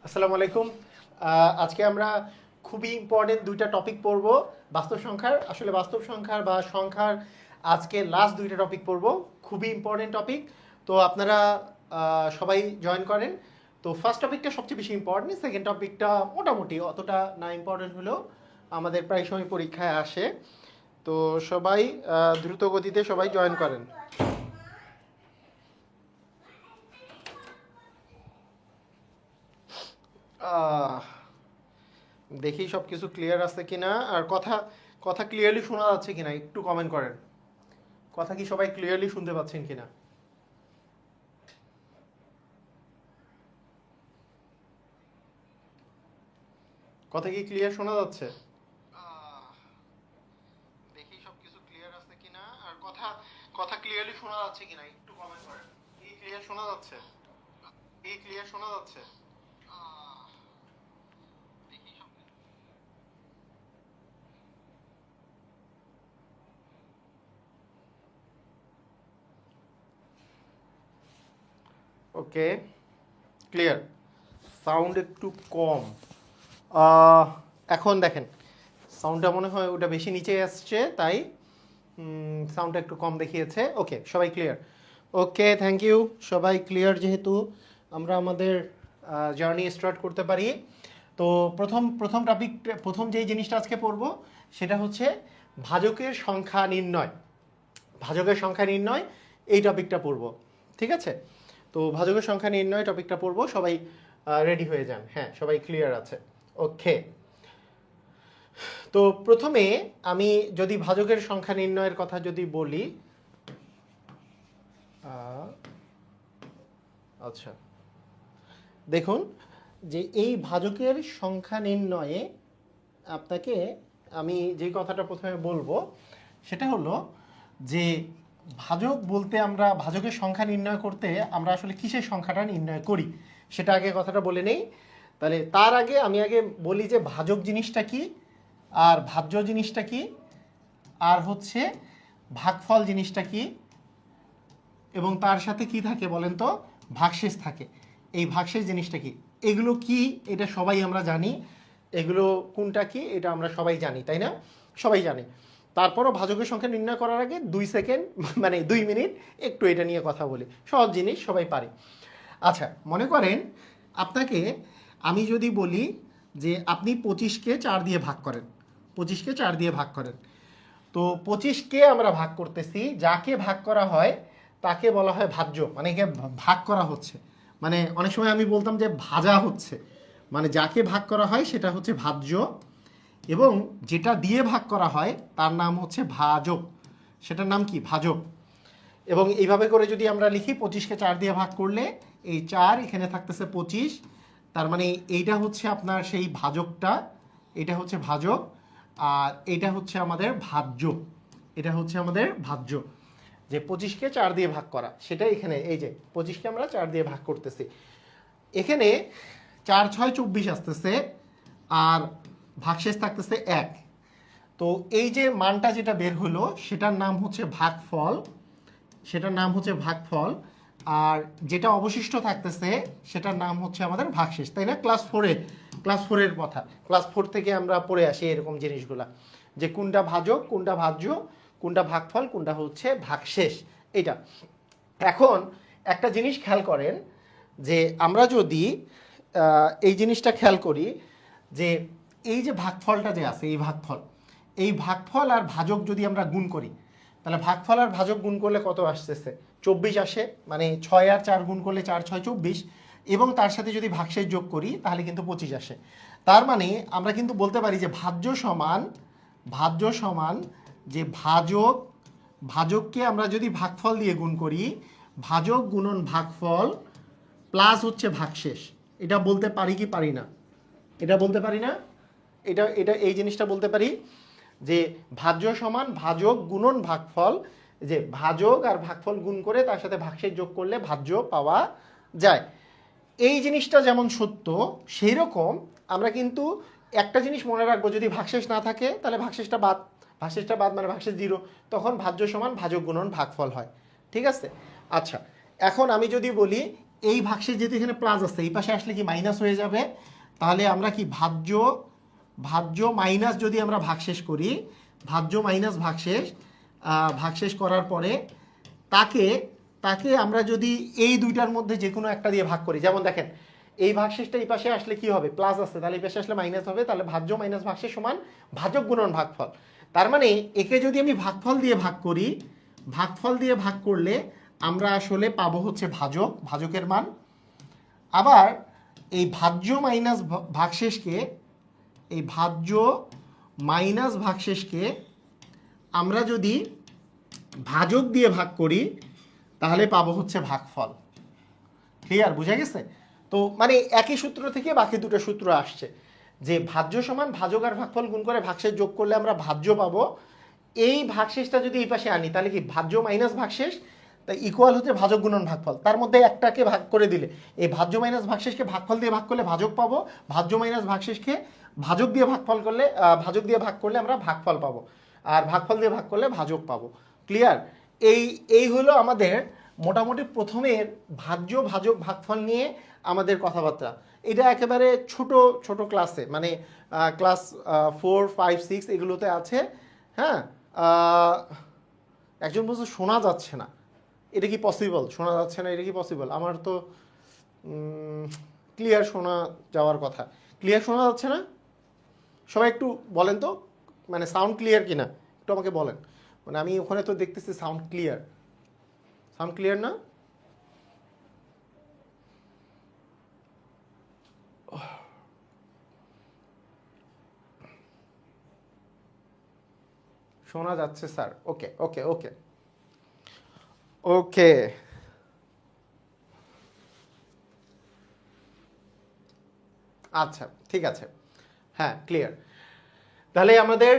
আসসালামু আলাইকুম। আজকে আমরা খুবই ইম্পর্টেন্ট দুইটা টপিক পড়ব। বাস্তব সংখ্যার বাস্তব সংখ্যার বা সংখ্যার আজকে লাস্ট দুইটা টপিক পড়ব, খুবই ইম্পর্টেন্ট টপিক। তো আপনারা সবাই জয়েন করেন। তো ফার্স্ট টপিকটা সবচেয়ে বেশি ইম্পর্টেন্ট, সেকেন্ড টপিকটা মোটামুটি অতটা না ইম্পর্টেন্ট হলেও আমাদের প্রায় সময় পরীক্ষায় আসে। তো সবাই দ্রুত গতিতে সবাই জয়েন করেন। আহ দেখি সব কিছু ক্লিয়ার আছে কিনা, আর কথা কথা ক্লিয়ারলি শোনা যাচ্ছে কিনা একটু কমেন্ট করেন। কথা কি সবাই ক্লিয়ারলি শুনতে পাচ্ছেন কিনা? কথা কি ক্লিয়ার শোনা যাচ্ছে? দেখি সব কিছু ক্লিয়ার আছে কিনা, আর কথা কথা ক্লিয়ারলি শোনা যাচ্ছে কিনা একটু কমেন্ট করেন। কি ক্লিয়ার শোনা যাচ্ছে? কি ক্লিয়ার শোনা যাচ্ছে? দেখি সব। ওকে, ক্লিয়ার। সাউন্ড একটু কম। আহ, এখন দেখেন, সাউন্ডটা মনে হয় ওটা বেশি নিচে আসছে, তাই সাউন্ডটা একটু কম দেখিয়েছে। ওকে, সবাই ক্লিয়ার? Okay, thank you. সবাই ক্লিয়ার যেহেতু, আমরা আমাদের জার্নি স্টার্ট করতে পারি। তো প্রথম প্রথম টপিক, প্রথম যেই জিনিসটা আজকে পড়বো সেটা হচ্ছে ভাজকের সংখ্যা নির্ণয়। ভাজকের সংখ্যা নির্ণয় এই টপিকটা পড়বো, ঠিক আছে? তো ভাজকের সংখ্যা নির্ণয় টপিকটা পড়বো, সবাই রেডি হয়ে যান। হ্যাঁ, সবাই ক্লিয়ার আছে? ওকে। তো প্রথমে আমি যদি ভাজকের সংখ্যা নির্ণয়ের কথা যদি বলি, আচ্ছা দেখুন, যে এই ভাজকের সংখ্যা নির্ণয়ে আপনাকে আমি যে কথাটা প্রথমে বলবো সেটা হলো যে ভাজক বলতে, আমরা ভাজকের সংখ্যা নির্ণয় করতে আমরা আসলে কিসের সংখ্যাটা নির্ণয় করি সেটা আগে কথাটা বলে নেই। তাহলে তার আগে আমি বলি যে ভাজক জিনিসটা কি, আর ভাজ্য জিনিসটা কি, আর হচ্ছে ভাগফল জিনিসটা কি, এবং তার সাথে কি থাকে বলেন তো? ভাগশেষ থাকে। এই ভাগশেষ জিনিসটা কি, এগুলো কি, এটা সবাই আমরা জানি। এগুলো কোনটা কি এটা আমরা সবাই জানি, তাই না? সবাই জানে। তারপরও ভাজকের সংখ্যা নির্ণয় করার আগে 2 সেকেন্ড মানে 2 মিনিট একটু এটা নিয়ে কথা বলি। সহজ জিনিস, সবাই পারে। আচ্ছা, মনে করেন আপনাকে আমি যদি বলি যে আপনি 25কে 4 দিয়ে ভাগ করেন, 25কে 4 দিয়ে ভাগ করেন। তো 25কে আমরা ভাগ করতেছি, যাকে ভাগ করা হয় তাকে বলা হয় ভাজ্য, মানে একে ভাগ করা হচ্ছে। মানে অনেক সময় আমি বলতাম যে ভাজা হচ্ছে, মানে যাকে ভাগ করা হয় সেটা হচ্ছে ভাজ্য, এবং যেটা দিয়ে ভাগ করা হয় তার নাম হচ্ছে ভাজক। সেটার নাম কি? ভাজক। এবং এইভাবে করে যদি আমরা লিখি 25কে 4 দিয়ে ভাগ করলে এই 4 এখানে থাকতেছে 25, তার মানে এইটা হচ্ছে আপনার সেই ভাজকটা, এটা হচ্ছে ভাজক, আর এটা হচ্ছে আমাদের ভাজ্য। এটা হচ্ছে আমাদের ভাজ্য, যে 25কে 4 দিয়ে ভাগ করা, সেটা এখানে এই যে 25কে আমরা 4 দিয়ে ভাগ করতেছি, এখানে 4 6 24 আসতেছে, আর ভাগশেষ থাকতেছে 1। তো এই যে মানটা যেটা বের হলো সেটার নাম হচ্ছে ভাগফল, সেটার নাম হচ্ছে ভাগফল। আর যেটা অবশিষ্ট থাকতেছে সেটার নাম হচ্ছে আমাদের ভাগশেষ, তাই না? ক্লাস ফোরের কথা, ক্লাস 4 থেকে আমরা পড়ে আসি এরকম জিনিসগুলা, যে কোনটা ভাজক, কোনটা ভাজ্য, কোনটা ভাগফল, কোনটা হচ্ছে ভাগশেষ, এটা। এখন একটা জিনিস খেয়াল করেন, যে আমরা যদি এই জিনিসটা খেয়াল করি, যে এই যে ভাগফলটা যে আছে, এই ভাগফল আর ভাজক যদি আমরা গুণ করি, তাহলে ভাগফল আর ভাজক গুণ করলে কত আসতেছে? 24 আসে। মানে 6 আর 4 গুণ করলে 4 6 24, এবং তার সাথে যদি ভাগশেষ যোগ করি তাহলে কিন্তু 25 আসে। তার মানে আমরা কিন্তু বলতে পারি যে ভাজ্য সমান যে ভাজককে আমরা যদি ভাগফল দিয়ে গুণ করি, ভাজক গুণন ভাগফল প্লাস হচ্ছে ভাগশেষ, এটা বলতে পারি কি পারি না? এটা বলতে পারি না? এটা এটা এই জিনিসটা বলতে পারি যে ভাজ্য সমান ভাজক গুণন ভাগফল, যে ভাজক আর ভাগফল গুণ করে তার সাথে ভাগশেষ যোগ করলে ভাজ্য পাওয়া যায়। এই জিনিসটা যেমন সত্য, সেই রকম আমরা কিন্তু একটা জিনিস মনে রাখবো, যদি ভাগশেষ না থাকে তাহলে ভাগশেষটা বাদ মানে ভাগশেষ 0, তখন ভাজ্য সমান ভাজক গুণন ভাগফল হয়। ঠিক আছে? আচ্ছা, এখন আমি যদি বলি এই ভাগশেষ যেহেতু এখানে প্লাস আছে, এই পাশে আসলে কি মাইনাস হয়ে যাবে, তাহলে আমরা কি ভাজ্য মাইনাস যদি আমরা ভাগশেষ করি, ভাজ্য মাইনাস ভাগশেষ করার পরে তাকে আমরা যদি এই দুইটার মধ্যে যে কোনো একটা দিয়ে ভাগ করি, যেমন দেখেন এই ভাগশেষটা এই পাশে আসলে কি হবে, প্লাস আছে, তাহলে এই পাশে আসলে মাইনাস হবে, তাহলে ভাজ্য মাইনাস ভাগশেষ সমান ভাজক গুণন ভাগফল। তার মানে একে যদি আমি ভাগফল দিয়ে ভাগ করি, ভাগফল দিয়ে ভাগ করলে আমরা আসলে পাবো হচ্ছে ভাজকের মান। আবার এই ভাজ্য মাইনাস ভাগশেষকে আমরা যদি ভাজক দিয়ে ভাগ করি তাহলে পাবো হচ্ছে ভাগফল। ক্লিয়ার, বুঝা গেছে? তো মানে একই সূত্র থেকে বাকি দুটো সূত্র আসছে, যে ভাজ্য সমান ভাজক আর ভাগফল গুণ করে ভাগশেষ যোগ করলে আমরা ভাজ্য পাবো। এই ভাগশেষটা যদি এই পাশে আনি তাহলে কি ভাজ্য মাইনাস ভাগশেষ, তাই ইকুয়াল হচ্ছে ভাজক গুণন ভাগফল। তার মধ্যে একটাকে ভাগ করে দিলে এই ভাজ্য মাইনাস ভাগশেষকে ভাগফল দিয়ে ভাগ করলে ভাজক পাবো, ভাজ্য মাইনাস ভাগশেষকে ভাজক দিয়ে ভাগ করলে আমরা ভাগফল পাবো, আর ভাগফল দিয়ে ভাগ করলে ভাজক পাবো। ক্লিয়ার? এই হলো আমাদের মোটামুটি প্রথমের ভাজ্য ভাজক ভাগফল নিয়ে আমাদের কথাবার্তা। এটা একেবারে ছোট ক্লাসে, মানে ক্লাস 4, 5, 6 এগুলোতে আছে। হ্যাঁ, একজন বলছে শোনা যাচ্ছে না, এটা কি পসিবল? শোনা যাচ্ছে না, এটা কি পসিবল? আমার তো ক্লিয়ার শোনা যাওয়ার কথা। ক্লিয়ার শোনা যাচ্ছে না? সবাই একটু বলেন তো, মানে সাউন্ড ক্লিয়ার কিনা একটু আমাকে বলেন। মানে আমি ওখানে তো দেখতেছি সাউন্ড ক্লিয়ার না? শোনা যাচ্ছে স্যার। ওকে ওকে ওকে ওকে আচ্ছা, ঠিক আছে, হ্যাঁ ক্লিয়ার। তাহলে আমাদের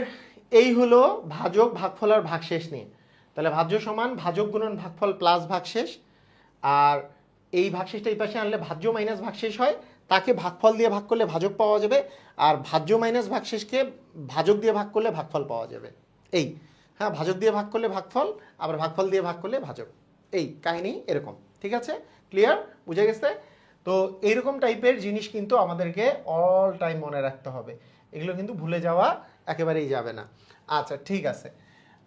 এই হলো ভাজক, ভাগফল আর ভাগশেষ নিয়ে। তাহলে ভাজ্য সমান ভাজক গুণন ভাগফল প্লাস ভাগশেষ, আর এই ভাগশেষটা এই পাশে আনলে ভাজ্য মাইনাস ভাগশেষ হয়, তাকে ভাগফল দিয়ে ভাগ করলে ভাজক পাওয়া যাবে, আর ভাজ্য মাইনাস ভাগশেষকে ভাজক দিয়ে ভাগ করলে ভাগফল পাওয়া যাবে। এই হ্যাঁ, ভাজক দিয়ে ভাগ করলে ভাগফল, আবার ভাগফল দিয়ে ভাগ করলে ভাজক। এই কাহিনী এরকম। ঠিক আছে, ক্লিয়ার, বুঝে গেছে? তো এইরকম টাইপের জিনিস কিন্তু আমাদেরকে অল টাইম মনে রাখতে হবে, এগুলো কিন্তু ভুলে যাওয়া একেবারেই যাবে না। আচ্ছা ঠিক আছে,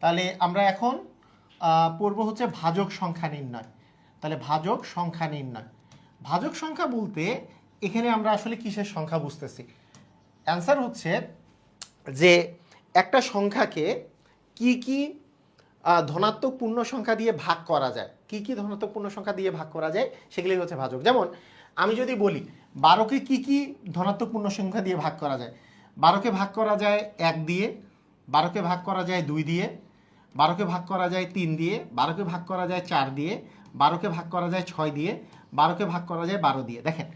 তাহলে আমরা এখন পড়ব হচ্ছে ভাজক সংখ্যা নির্ণয়। তাহলে ভাজক সংখ্যা বলতে এখানে আমরা আসলে কিসের সংখ্যা বুঝতেছি? অ্যান্সার হচ্ছে যে একটা সংখ্যাকে কি কি ধনাত্মক পূর্ণ সংখ্যা দিয়ে ভাগ করা যায়, কি কি ধনাত্মক পূর্ণ সংখ্যা দিয়ে ভাগ করা যায় সেগুলোই হচ্ছে ভাজক। যেমন আমি যদি বলি 12কে কি কি ধনাত্মক পূর্ণ সংখ্যা দিয়ে ভাগ করা যায়, 12কে ভাগ করা যায় 1 দিয়ে, 12কে ভাগ করা যায় 2 দিয়ে, 12কে ভাগ করা যায় 3 দিয়ে, 12কে ভাগ করা যায় 4 দিয়ে, 12কে ভাগ করা যায় 6 দিয়ে, 12কে ভাগ করা যায় 12 দিয়ে। দেখেন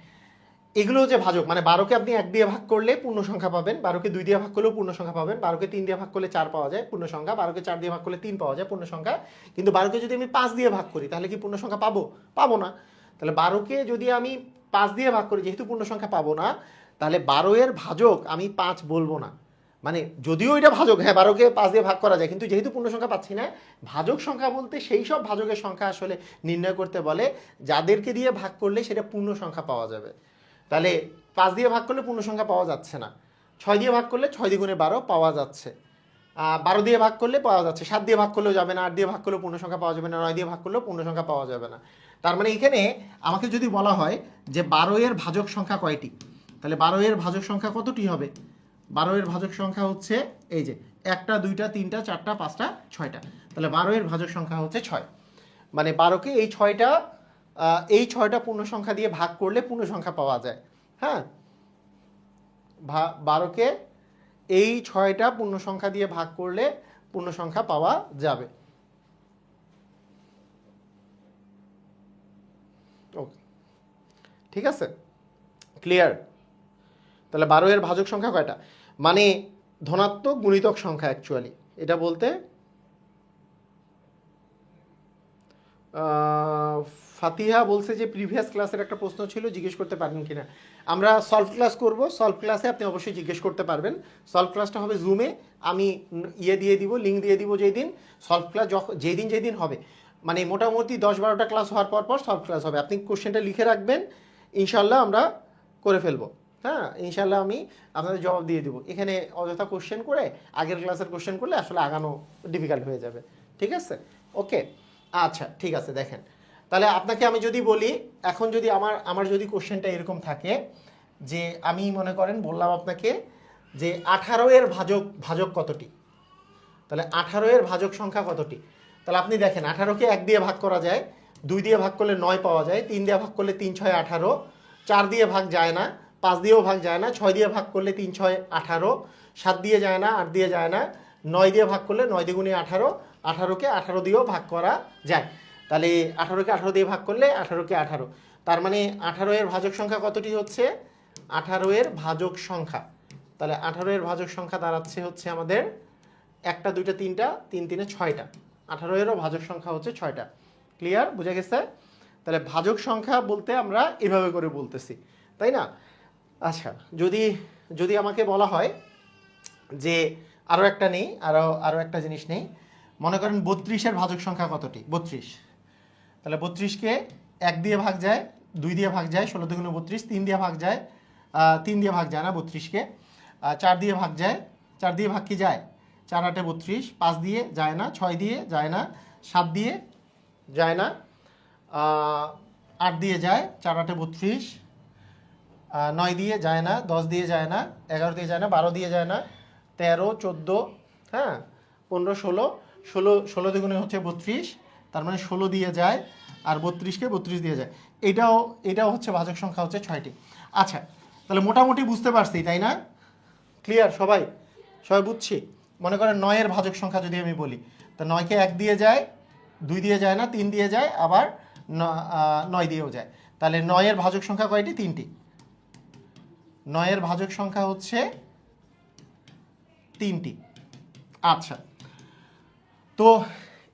এগুলো হচ্ছে ভাজক, মানে 12কে আপনি 1 দিয়ে ভাগ করলে পূর্ণ সংখ্যা পাবেন, 12কে 2 দিয়ে ভাগ করলেও পূর্ণ সংখ্যা পাবেন, 12কে 3 দিয়ে ভাগ করলে 4 পাওয়া যায় পূর্ণ সংখ্যা, 12কে 4 দিয়ে ভাগ করলে 3 পাওয়া যায় পূর্ণ সংখ্যা। কিন্তু 12কে যদি আমি 5 দিয়ে ভাগ করি তাহলে কি পূর্ণ সংখ্যা পাবো না। তাহলে 12কে যদি আমি 5 দিয়ে ভাগ করি, যেহেতু পূর্ণ সংখ্যা পাবো না, তাহলে 12 এর ভাজক আমি 5 বলবো না। মানে যদিও এটা ভাজক, হ্যাঁ 12কে 5 দিয়ে ভাগ করা যায়, কিন্তু যেহেতু পূর্ণ সংখ্যা পাচ্ছি না, ভাজক সংখ্যা বলতে সেই সব ভাজকের সংখ্যা আসলে নির্ণয় করতে বলে যাদেরকে দিয়ে ভাগ করলে সেটা পূর্ণ সংখ্যা পাওয়া যাবে। তাহলে 5 দিয়ে ভাগ করলে পূর্ণ সংখ্যা পাওয়া যাচ্ছে না, 6 দিয়ে ভাগ করলে 6 দ্বিগুণে 12 পাওয়া যাচ্ছে, 12 দিয়ে ভাগ করলে পাওয়া যাচ্ছে, 7 দিয়ে ভাগ করলেও যাবে না, 8 দিয়ে ভাগ করলেও পূর্ণ সংখ্যা পাওয়া যাবে না, 9 দিয়ে ভাগ করলেও পূর্ণ সংখ্যা পাওয়া যাবে না। তার মানে এখানে আমাকে যদি বলা হয় যে 12 এর ভাজক সংখ্যা কয়টি, তাহলে 12 এর ভাজক সংখ্যা কতটি হবে? 12 এর ভাজক সংখ্যা হচ্ছে এই যে 1টা 2টা 3টা 4টা 5টা 6টা, তাহলে 12 এর ভাজক সংখ্যা হচ্ছে 6। মানে 12কে এই 6টা পূর্ণ সংখ্যা দিয়ে ভাগ করলে পূর্ণ সংখ্যা পাওয়া যায়। হ্যাঁ, 12কে এই 6টা পূর্ণ সংখ্যা দিয়ে ভাগ করলে পূর্ণ সংখ্যা পাওয়া যাবে। ওকে, ঠিক আছে, ক্লিয়ার? তাহলে 12 এর ভাজক সংখ্যা কয়টা, মানে ধনাত্মক গুণিতক সংখ্যা অ্যাকচুয়ালি এটা বলতে। ফাতিহা বলছে যে প্রিভিয়াস ক্লাসের একটা প্রশ্ন ছিল, জিজ্ঞেস করতে পারবেন কিনা। আমরা সলভ ক্লাস করব, সলভ ক্লাসে আপনি অবশ্যই জিজ্ঞেস করতে পারবেন। সলভ ক্লাসটা হবে জুমে, আমি দিয়ে দিব, লিঙ্ক দিয়ে দিব যেই দিন সলভ ক্লাস যেই দিন হবে। মানে মোটামুটি 10-12টা ক্লাস হওয়ার পর পর সব ক্লাস হবে। আপনি কোশ্চেনটা লিখে রাখবেন, ইনশাল্লাহ আমরা করে ফেলবো। হ্যাঁ, ইনশাল্লাহ আমি আপনাদের জবাব দিয়ে দেবো। এখানে অযথা কোশ্চেন করে আগের ক্লাসের কোশ্চেন করলে আসলে আগানো ডিফিকাল্ট হয়ে যাবে। ঠিক আছে, ওকে, আচ্ছা ঠিক আছে। দেখেন তাহলে আপনাকে আমি যদি বলি, এখন যদি আমার যদি কোশ্চেনটা এরকম থাকে যে আমি মনে করেন বললাম আপনাকে যে 18 এর ভাজক কতটি, তাহলে 18 এর ভাজক সংখ্যা কতটি? তাহলে আপনি দেখেন 18কে 1 দিয়ে ভাগ করা যায়, 2 দিয়ে ভাগ করলে 9 পাওয়া যায়, 3 দিয়ে ভাগ করলে 3 6 18, 4 দিয়ে ভাগ যায় না, 5 দিয়েও ভাগ যায় না, 6 দিয়ে ভাগ করলে 3 6 18, 7 দিয়ে যায় না, 8 দিয়ে যায় না, 9 দিয়ে ভাগ করলে 9 দ্বিগুণে 18, 18কে 18 দিয়েও ভাগ করা যায়। তাহলে 18কে 18 দিয়ে ভাগ করলে 18কে 18, তার মানে 18 এর ভাজক সংখ্যা কতটি হচ্ছে? 18 এর ভাজক সংখ্যা, তাহলে 18 এর ভাজক সংখ্যা দাঁড়াচ্ছে হচ্ছে আমাদের 1টা 2টা 3টা, 3 3-এ 6টা। 18 এরও ভাজক সংখ্যা হচ্ছে 6টা। ক্লিয়ার, বুঝা গেছে? তাহলে ভাজক সংখ্যা বলতে আমরা এভাবে করে বলতেছি, তাই না? আচ্ছা, যদি আমাকে বলা হয় যে আরও একটা নেই, আরও একটা জিনিস নেই, মনে করেন 32-এর ভাজক সংখ্যা কতটি? 32। তাহলে 32কে 1 দিয়ে ভাগ যায়, 2 দিয়ে ভাগ যায়, 16 দুগুণে 32, 3 দিয়ে ভাগ যায়, 3 দিয়ে ভাগ যায় না 32কে, 4 দিয়ে ভাগ যায়, 4 দিয়ে ভাগ কি যায়? 4 8-এ 32, 5 দিয়ে যায় না, 6 দিয়ে যায় না, 7 দিয়ে যায় না, 8 দিয়ে যায়, 4 8-এ 32, 9 দিয়ে যায় না, 10 দিয়ে যায় না, 11 দিয়ে যায় না, 12 দিয়ে যায় না, 13 14, হ্যাঁ 15 16, 16 দুগুণে হচ্ছে 32, তার মানে 16 দিয়ে যায়, আর 32কে 32 দিয়ে যায়। এটাও হচ্ছে ভাজক সংখ্যা হচ্ছে 6টি। আচ্ছা, তাহলে মোটামুটি বুঝতে পারছি, তাই না? ক্লিয়ার সবাই বুঝছি? মনে করেন 9 এর ভাজক সংখ্যা যদি আমি বলি, তো 9কে 1 দিয়ে যায়, 2 দিয়ে যায় না, 3 দিয়ে যায়, আবার 9 দিয়েও যায়। তাহলে 9 এর ভাজক সংখ্যা কয়টি? 3টি। 9 এর ভাজক সংখ্যা হচ্ছে 3টি। আচ্ছা, তো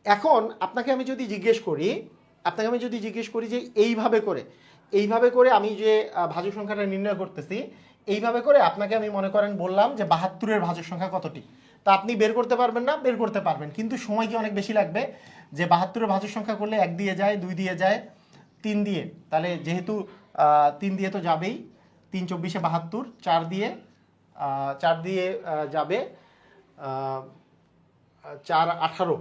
এখন আপনাকে আমি যদি জিজ্ঞেস করি যে এইভাবে করে আমি যে ভাজক সংখ্যাটা নির্ণয় করতেছি, এইভাবে করে আপনাকে আমি মনে করেন বললাম যে 72-এর ভাজক সংখ্যা কতটি, তা আপনি বের করতে পারবেন না? বের করতে পারবেন, কিন্তু সময় কি অনেক বেশি লাগবে। যে 72-এর ভাজক সংখ্যা করলে 1 দিয়ে যায়, 2 দিয়ে যায়, 3 দিয়ে, তাহলে যেহেতু 3 দিয়ে তো যাবেই, 3 24-এ 72, 4 দিয়ে যাবে 4 18,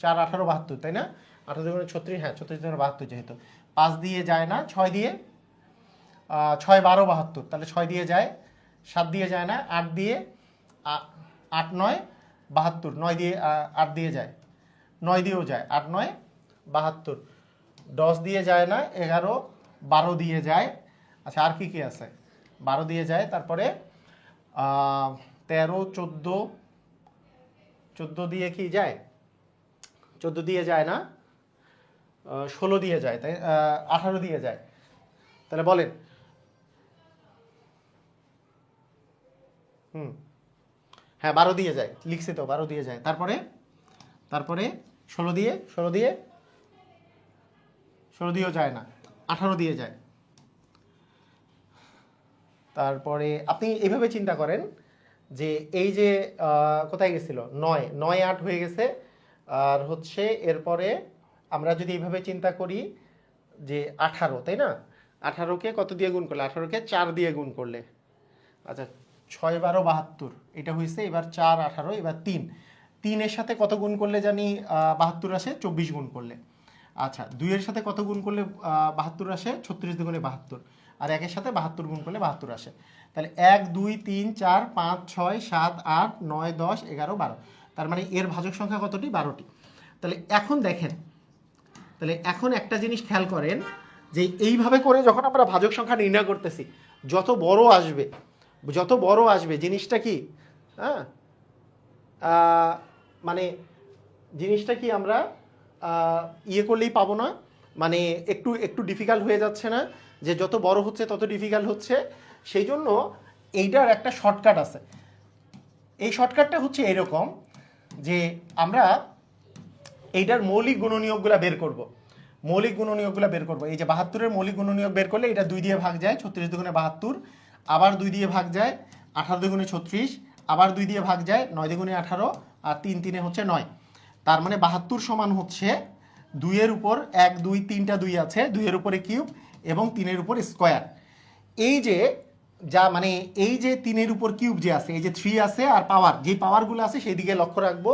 4 18 72, তাই না? 18 দুগুণে 36, হ্যাঁ 36 দুগুণে 72, যেহেতু 5 দিয়ে যায় না, 6 দিয়ে 6 12 72, তাহলে 6 দিয়ে যায়, 7 দিয়ে যায় না, 8 দিয়ে 8 9 72, 9 দিয়ে 8 দিয়ে যায়, 9 দিয়েও যায়, 8 9 72, 10 দিয়ে যায় না, 11 12 দিয়ে যায়। আচ্ছা, আর কি আছে? 12 দিয়ে যায়, তারপরে 13 14 দিয়ে কি যায়? 14 দিয়ে যায় না, 16 দিয়ে যায়, তাই 18 দিয়ে যায়। তাহলে বলেন, হ্যাঁ 12 দিয়ে যায়, লিখছি তো 12 দিয়ে যায়, তারপরে 16 দিয়েও যায় না, 18 দিয়ে যায়। তারপরে আপনি এইভাবে চিন্তা করেন যে এই যে কোথায় গেছিল, 9 9 8 হয়ে গেছে, আর হচ্ছে এরপরে আমরা যদি এইভাবে চিন্তা করি যে 18, তাই না? 18কে কত দিয়ে গুণ করলে? 18কে 4 দিয়ে গুণ করলে, আচ্ছা 6 12 72, এটা হয়েছে। এবার 4 18, এবার 3 এর সাথে কত গুণ করলে জানি 72 আসে? 24 গুণ করলে। আচ্ছা, 2 এর সাথে কত গুণ করলে 72 আসে? 36 দুগুণে 72, আর 1 এর সাথে 72 গুণ করলে 72 আসে। তাহলে 1 2 3 4 5 6 7 8 9 10 11 12, তার মানে এর ভাজক সংখ্যা কতটি? 12টি। তাহলে এখন দেখেন, তাহলে এখন একটা জিনিস খেয়াল করেন যে এইভাবে করে যখন আমরা ভাজক সংখ্যা নির্ণয় করতেছি, যত বড় আসবে জিনিসটা কি, হ্যাঁ মানে জিনিসটা কি আমরা ইয়ে করলেই পাবো না, মানে একটু ডিফিকাল্ট হয়ে যাচ্ছে না? যে যত বড় হচ্ছে তত ডিফিকাল্ট হচ্ছে। সেই জন্য এইটার একটা শর্টকাট আছে। এই শর্টকাটটা হচ্ছে এরকম যে আমরা এইটার মৌলিক গুণনীয়কগুলো বের করব। এই যে 72-এর মৌলিক গুণনীয়ক বের করলে এটা 2 দিয়ে ভাগ যায়, 36 দুগুণে 72, আবার 2 দিয়ে ভাগ যায়, 18 দুগুণে 36, আবার 2 দিয়ে ভাগ যায়, 9 দুগুণে 18, আর 3 3-এ হচ্ছে 9। তার মানে 72 সমান হচ্ছে 2 এর উপর 1 2 3টা 2 আছে, 2 এর উপরে কিউব এবং 3 এর উপর স্কোয়ার। এই যে যা মানে এই যে 3 এর উপর কিউব যে আছে, এই যে 3 আছে আর পাওয়ার, যে পাওয়ারগুলো আছে সেই দিকে লক্ষ্য রাখবো।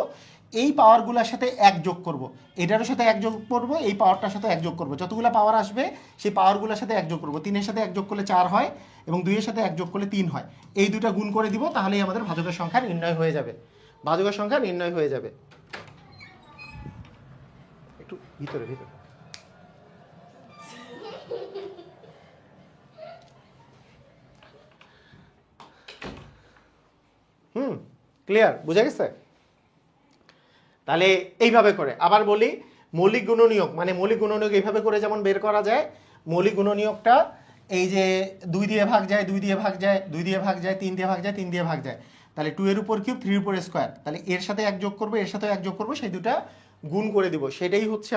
এই পাওয়ারগুলোর সাথে 1 যোগ করব, এটারও সাথে 1 যোগ করব, এই পাওয়ারটার সাথে 1 যোগ করব, যতগুলো পাওয়ার আসবে সেই পাওয়ারগুলোর সাথে 1 যোগ করব। 3 এর সাথে 1 যোগ করলে 4 হয় এবং 2 এর সাথে 1 যোগ করলে 3 হয়। এই দুটো গুণ করে দিব, তাহলেই আমাদের ভাজকের সংখ্যা নির্ণয় হয়ে যাবে। ভাজকের সংখ্যা নির্ণয় হয়ে যাবে। একটু ভিতরে ভিতরে ক্লিয়ার, বুঝা গেছে? তাহলে এইভাবে করে আবার বলি, মৌলিক গুণনীয়ক মানে মৌলিক গুণনীয়ক এইভাবে করে যেমন বের করা যায়। মৌলিক গুণনীয়কটা এই যে 2 দিয়ে ভাগ যায়, 2 দিয়ে ভাগ যায়, 2 দিয়ে ভাগ যায়, 3 দিয়ে ভাগ যায়, 3 দিয়ে ভাগ যায়। তাহলে 2 এর উপর কিউব, 3 এর উপর স্কোয়ার, তাহলে এর সাথে 1 যোগ করবো, এর সাথে 1 যোগ করবো, সেই দুটা গুণ করে দিব। সেটাই হচ্ছে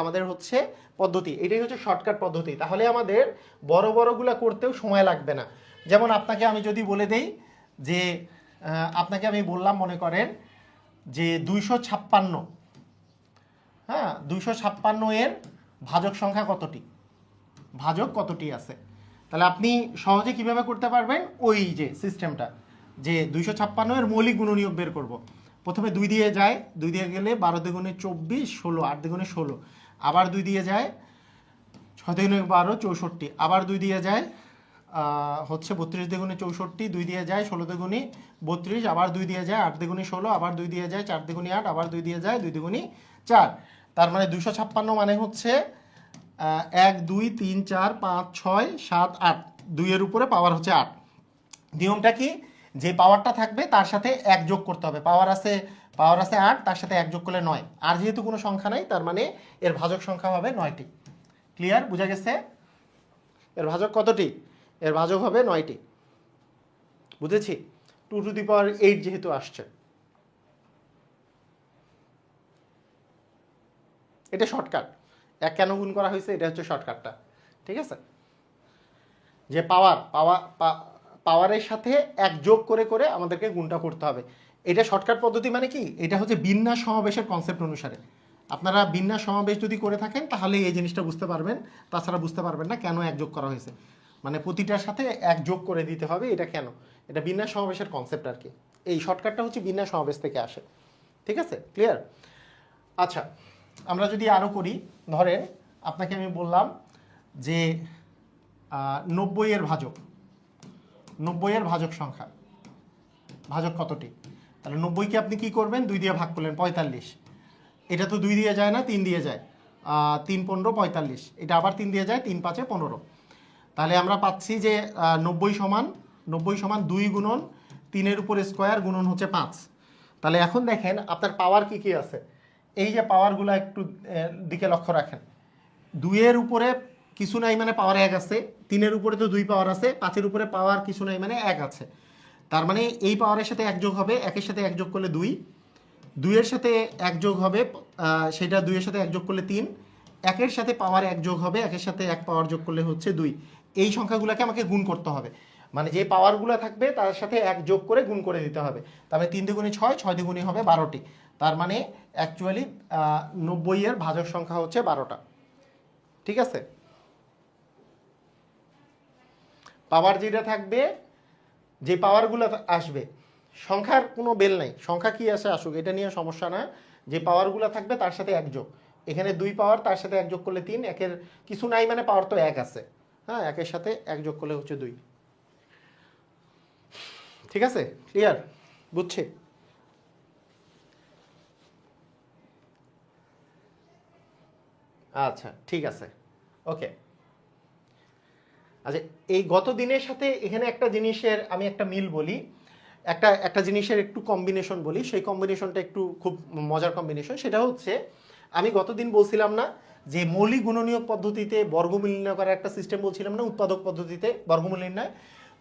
আমাদের হচ্ছে পদ্ধতি, এটাই হচ্ছে শর্টকাট পদ্ধতি। তাহলে আমাদের বড় বড়গুলা করতেও সময় লাগবে না। যেমন আপনাকে আমি যদি বলে দেই যে আপনাকে আমি বললাম, মনে করেন যে 256, হ্যাঁ 256 এর ভাজক সংখ্যা কতটি, ভাজক কতটি আছে, তাহলে আপনি সহজে কিভাবে করতে পারবেন, ওই যে সিস্টেমটা যে 256 এর মৌলিক গুণনীয়ক বের করব। প্রথমে 2 দিয়ে যায়, 2 দিয়ে গেলে 12 দুগুণে 24, 16, 8 দুগুণে 16, আবার 2 দিয়ে যায়, 6 দুগুণে 12, 64, আবার 2 দিয়ে যায় হচ্ছে 32 দুগুণে 64, 2 দিয়ে যায় 16 দুগুণে 32, আবার 2 দিয়ে যায় 8 দুগুণে 16, আবার 2 দিয়ে যায় 4 দুগুণে 8, আবার 2 দিয়ে যায় 2 দুগুণে 4। তার মানে 256 মানে হচ্ছে 1 2 3 4 5 6 7 8, 2 এর উপরে পাওয়ার হচ্ছে 8। নিয়মটা কি, যে পাওয়ারটা থাকবে তার সাথে 1 যোগ করতে হবে। পাওয়ার আছে 8, তার সাথে 1 যোগ করলে 9। আর যেহেতু কোনো সংখ্যা নাই, তার মানে এর ভাজক সংখ্যা হবে 9টি। ক্লিয়ার, বুঝা গেছে? এর ভাজক কতটি? এর ভাজক হবে 9টি। বুঝেছি? 2 টু দি পাওয়ার 8 যেহেতু আসছে, এটা শর্টকাট। 1 কেন গুণ করা হয়েছে, এটা হচ্ছে শর্টকাটটা। ঠিক আছে? যে পাওয়ারের সাথে 1 যোগ করে করে আমাদেরকে গুণটা করতে হবে। এটা শর্টকাট পদ্ধতি। মানে কি, এটা হচ্ছে বিন্যাস সমাবেশের কনসেপ্ট অনুসারে। আপনারা বিন্যাস সমাবেশ যদি করে থাকেন তাহলে এই জিনিসটা বুঝতে পারবেন, তাছাড়া বুঝতে পারবেন না কেন 1 যোগ করা হয়েছে। মানে প্রতিটার সাথে 1 যোগ করে দিতে হবে, এটা কেন, এটা বিন্যাস সমাবেশের কনসেপ্ট আর কি। এই শর্টকাটটা হচ্ছে বিন্যাস সমাবেশ থেকে আসে। ঠিক আছে, ক্লিয়ার? আচ্ছা, আমরা যদি আরও করি, ধরেন আপনাকে আমি বললাম যে 90 এর ভাজক, 90 এর ভাজক সংখ্যা, ভাজক কতটি? তাহলে 90কে আপনি কি করবেন, 2 দিয়ে ভাগ করলেন, 45। এটা তো 2 দিয়ে যায় না, 3 দিয়ে যায়, 3 15 45, এটা আবার 3 দিয়ে যায়, 3 5 15। তাহলে আমরা পাচ্ছি যে 90 সমান 2 গুণন 3 এর উপর স্কোয়ার গুণন হচ্ছে 5। তাহলে এখন দেখেন আপনার পাওয়ার কি কি আছে। এই যে পাওয়ারগুলো একটু দিকে লক্ষ্য রাখেন। 2 এর উপরে কিছু নাই মানে পাওয়ার 1 আছে, 3 এর উপরে তো 2 পাওয়ার আছে, 5 এর উপরে পাওয়ার কিছু নাই মানে 1 আছে। তার মানে এই পাওয়ারের সাথে 1 যোগ হবে, 1 এর সাথে 1 যোগ করলে 2, 2 এর সাথে 1 যোগ হবে, সেটা 2 এর সাথে 1 যোগ করলে 3, 1 এর সাথে পাওয়ার 1 যোগ হবে, 1 এর সাথে 1 পাওয়ার যোগ করলে হচ্ছে 2। এই সংখ্যাগুলোকে আমাকে গুণ করতে হবে, মানে যে পাওয়ারগুলো থাকবে তার সাথে 1 যোগ করে গুণ করে দিতে হবে। তারপরে 3 দুগুণে 6, 6 দুগুণে হবে 12টি। তার মানে অ্যাকচুয়ালি 90 এর ভাজক সংখ্যা হচ্ছে 12টা। ঠিক আছে? পাওয়ার যেটা থাকবে, যে পাওয়ারগুলো আসবে, সংখ্যার কোনো বেল নাই, সংখ্যা কি আসে আসুক, এটা নিয়ে সমস্যা না। যে পাওয়ারগুলো থাকবে তার সাথে 1 যোগ, এখানে 2 পাওয়ার, তার সাথে 1 যোগ করলে 3, একের কিছু নাই মানে পাওয়ার তো 1 আছে, হ্যাঁ 1 এর সাথে 1 যোগ করলে হচ্ছে 2। ঠিক আছে, ক্লিয়ার, বুঝছে? আচ্ছা, ঠিক আছে, ওকে। আচ্ছা, এই গত দিনের সাথে এখানে একটা জিনিসের আমি একটা মিল বলি, একটা জিনিসের একটু কম্বিনেশন বলি। সেই কম্বিনেশনটা একটু খুব মজার কম্বিনেশন। সেটা হচ্ছে, আমি গতদিন বলছিলাম না যে মৌলিক গুণনীয়ক পদ্ধতিতে বর্গমূল নির্ণয় করার একটা সিস্টেম বলছিলাম না, উৎপাদক পদ্ধতিতে বর্গমূল নির্ণয়।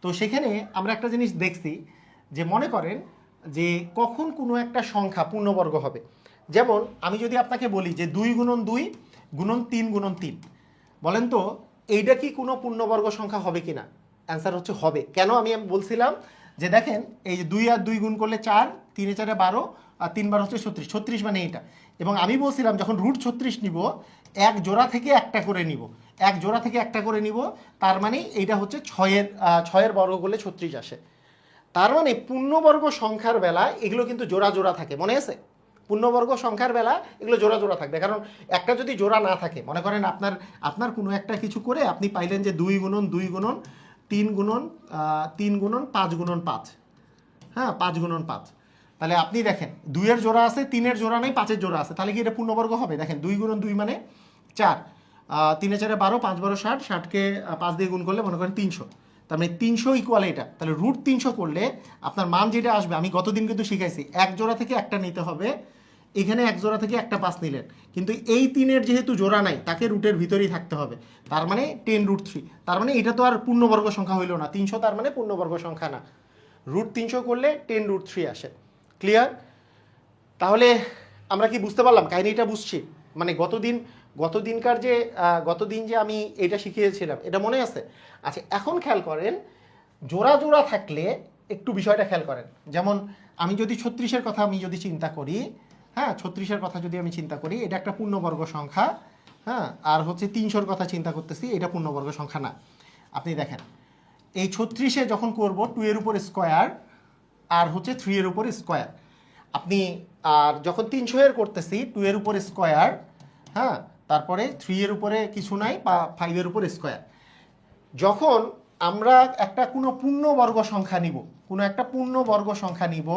তো সেখানে আমরা একটা জিনিস দেখছি যে মনে করেন যে কখন কোনো একটা সংখ্যা পূর্ণবর্গ হবে। যেমন আমি যদি আপনাকে বলি যে 2 গুণন 2 গুণন 3 গুণন 3, বলেন তো এইটা কি কোনো পূর্ণবর্গ সংখ্যা হবে কি না? অ্যান্সার হচ্ছে হবে। কেন? আমি বলছিলাম যে দেখেন এই যে 2 আর 2 গুণ করলে 4, 3 এ 4 12, আর 3 বার হচ্ছে 36, 36 মানে এইটা। এবং আমি বলছিলাম যখন রুট 36 নিব এক জোড়া থেকে একটা করে নিব, এক জোড়া থেকে একটা করে নিব, তার মানে এইটা হচ্ছে 6-এর বর্গ করলে 36 আসে। তার মানে পূর্ণবর্গ সংখ্যার বেলা এগুলো কিন্তু জোড়া জোড়া থাকে, মনে আছে? পূর্ণবর্গ সংখ্যার বেলা এগুলো জোড়া জোড়া থাকবে, কারণ একটা যদি জোড়া না থাকে, মনে করেন আপনার কোনো একটা কিছু করে আপনি পাইলেন যে 2 গুণন 2 গুণন 3 গুণন 3 গুণন 5 গুণন 5, হ্যাঁ 5 গুণন 5, তাহলে আপনি দেখেন 2-এর জোড়া আছে, 3-এর জোড়া নেই, 5-এর জোড়া আছে, তাহলে কি এটা পূর্ণবর্গ হবে? দেখেন 2 গুণন 2 মানে 4, 3 4 12, 5 12 60, 60কে 5 দিয়ে গুণ করলে মনে করেন 300, তার মানে 300 ইকুয়াল এটা। তাহলে রুট 300 করলে আপনার মান যেটা আসবে, আমি গতদিন কিন্তু শিখাইছি এক জোড়া থেকে একটা নিতে হবে, এখানে এক জোড়া থেকে একটা 5 নিলেন, কিন্তু এই 3-এর যেহেতু জোড়া নাই তাকে রুটের ভিতরেই থাকতে হবে, তার মানে 10√3, তার মানে এটা তো আর পূর্ণবর্গ সংখ্যা হইল না, 300 তার মানে পূর্ণবর্গ সংখ্যা না, রুট 300 করলে 10√3 আসে। ক্লিয়ার? তাহলে আমরা কি বুঝতে পারলাম? কাহিনীটা বুঝছি? মানে গতদিন যে আমি এটা শিখিয়েছিলাম এটা মনে আছে? আচ্ছা, এখন খেয়াল করেন জোড়া জোড়া থাকলে একটু বিষয়টা খেয়াল করেন। যেমন আমি যদি 36-এর কথা আমি যদি চিন্তা করি, হ্যাঁ 36-এর কথা যদি আমি চিন্তা করি, এটা একটা পূর্ণবর্গ সংখ্যা, হ্যাঁ, আর হচ্ছে 300-র কথা চিন্তা করতেছি, এটা পূর্ণবর্গ সংখ্যা না। আপনি দেখেন এই 36-এ যখন করব 2-এর উপর স্কোয়ার আর হচ্ছে 3-এর উপর স্কোয়ার, আপনি আর যখন 300-এর করতেছি 2-এর উপর স্কোয়ার, হ্যাঁ, তারপরে 3-এর উপরে কিছু নাই বা 5-এর উপর স্কোয়ার, যখন আমরা একটা কোনো পূর্ণবর্গ সংখ্যা নিব, কোনো একটা পূর্ণবর্গ সংখ্যা নিব,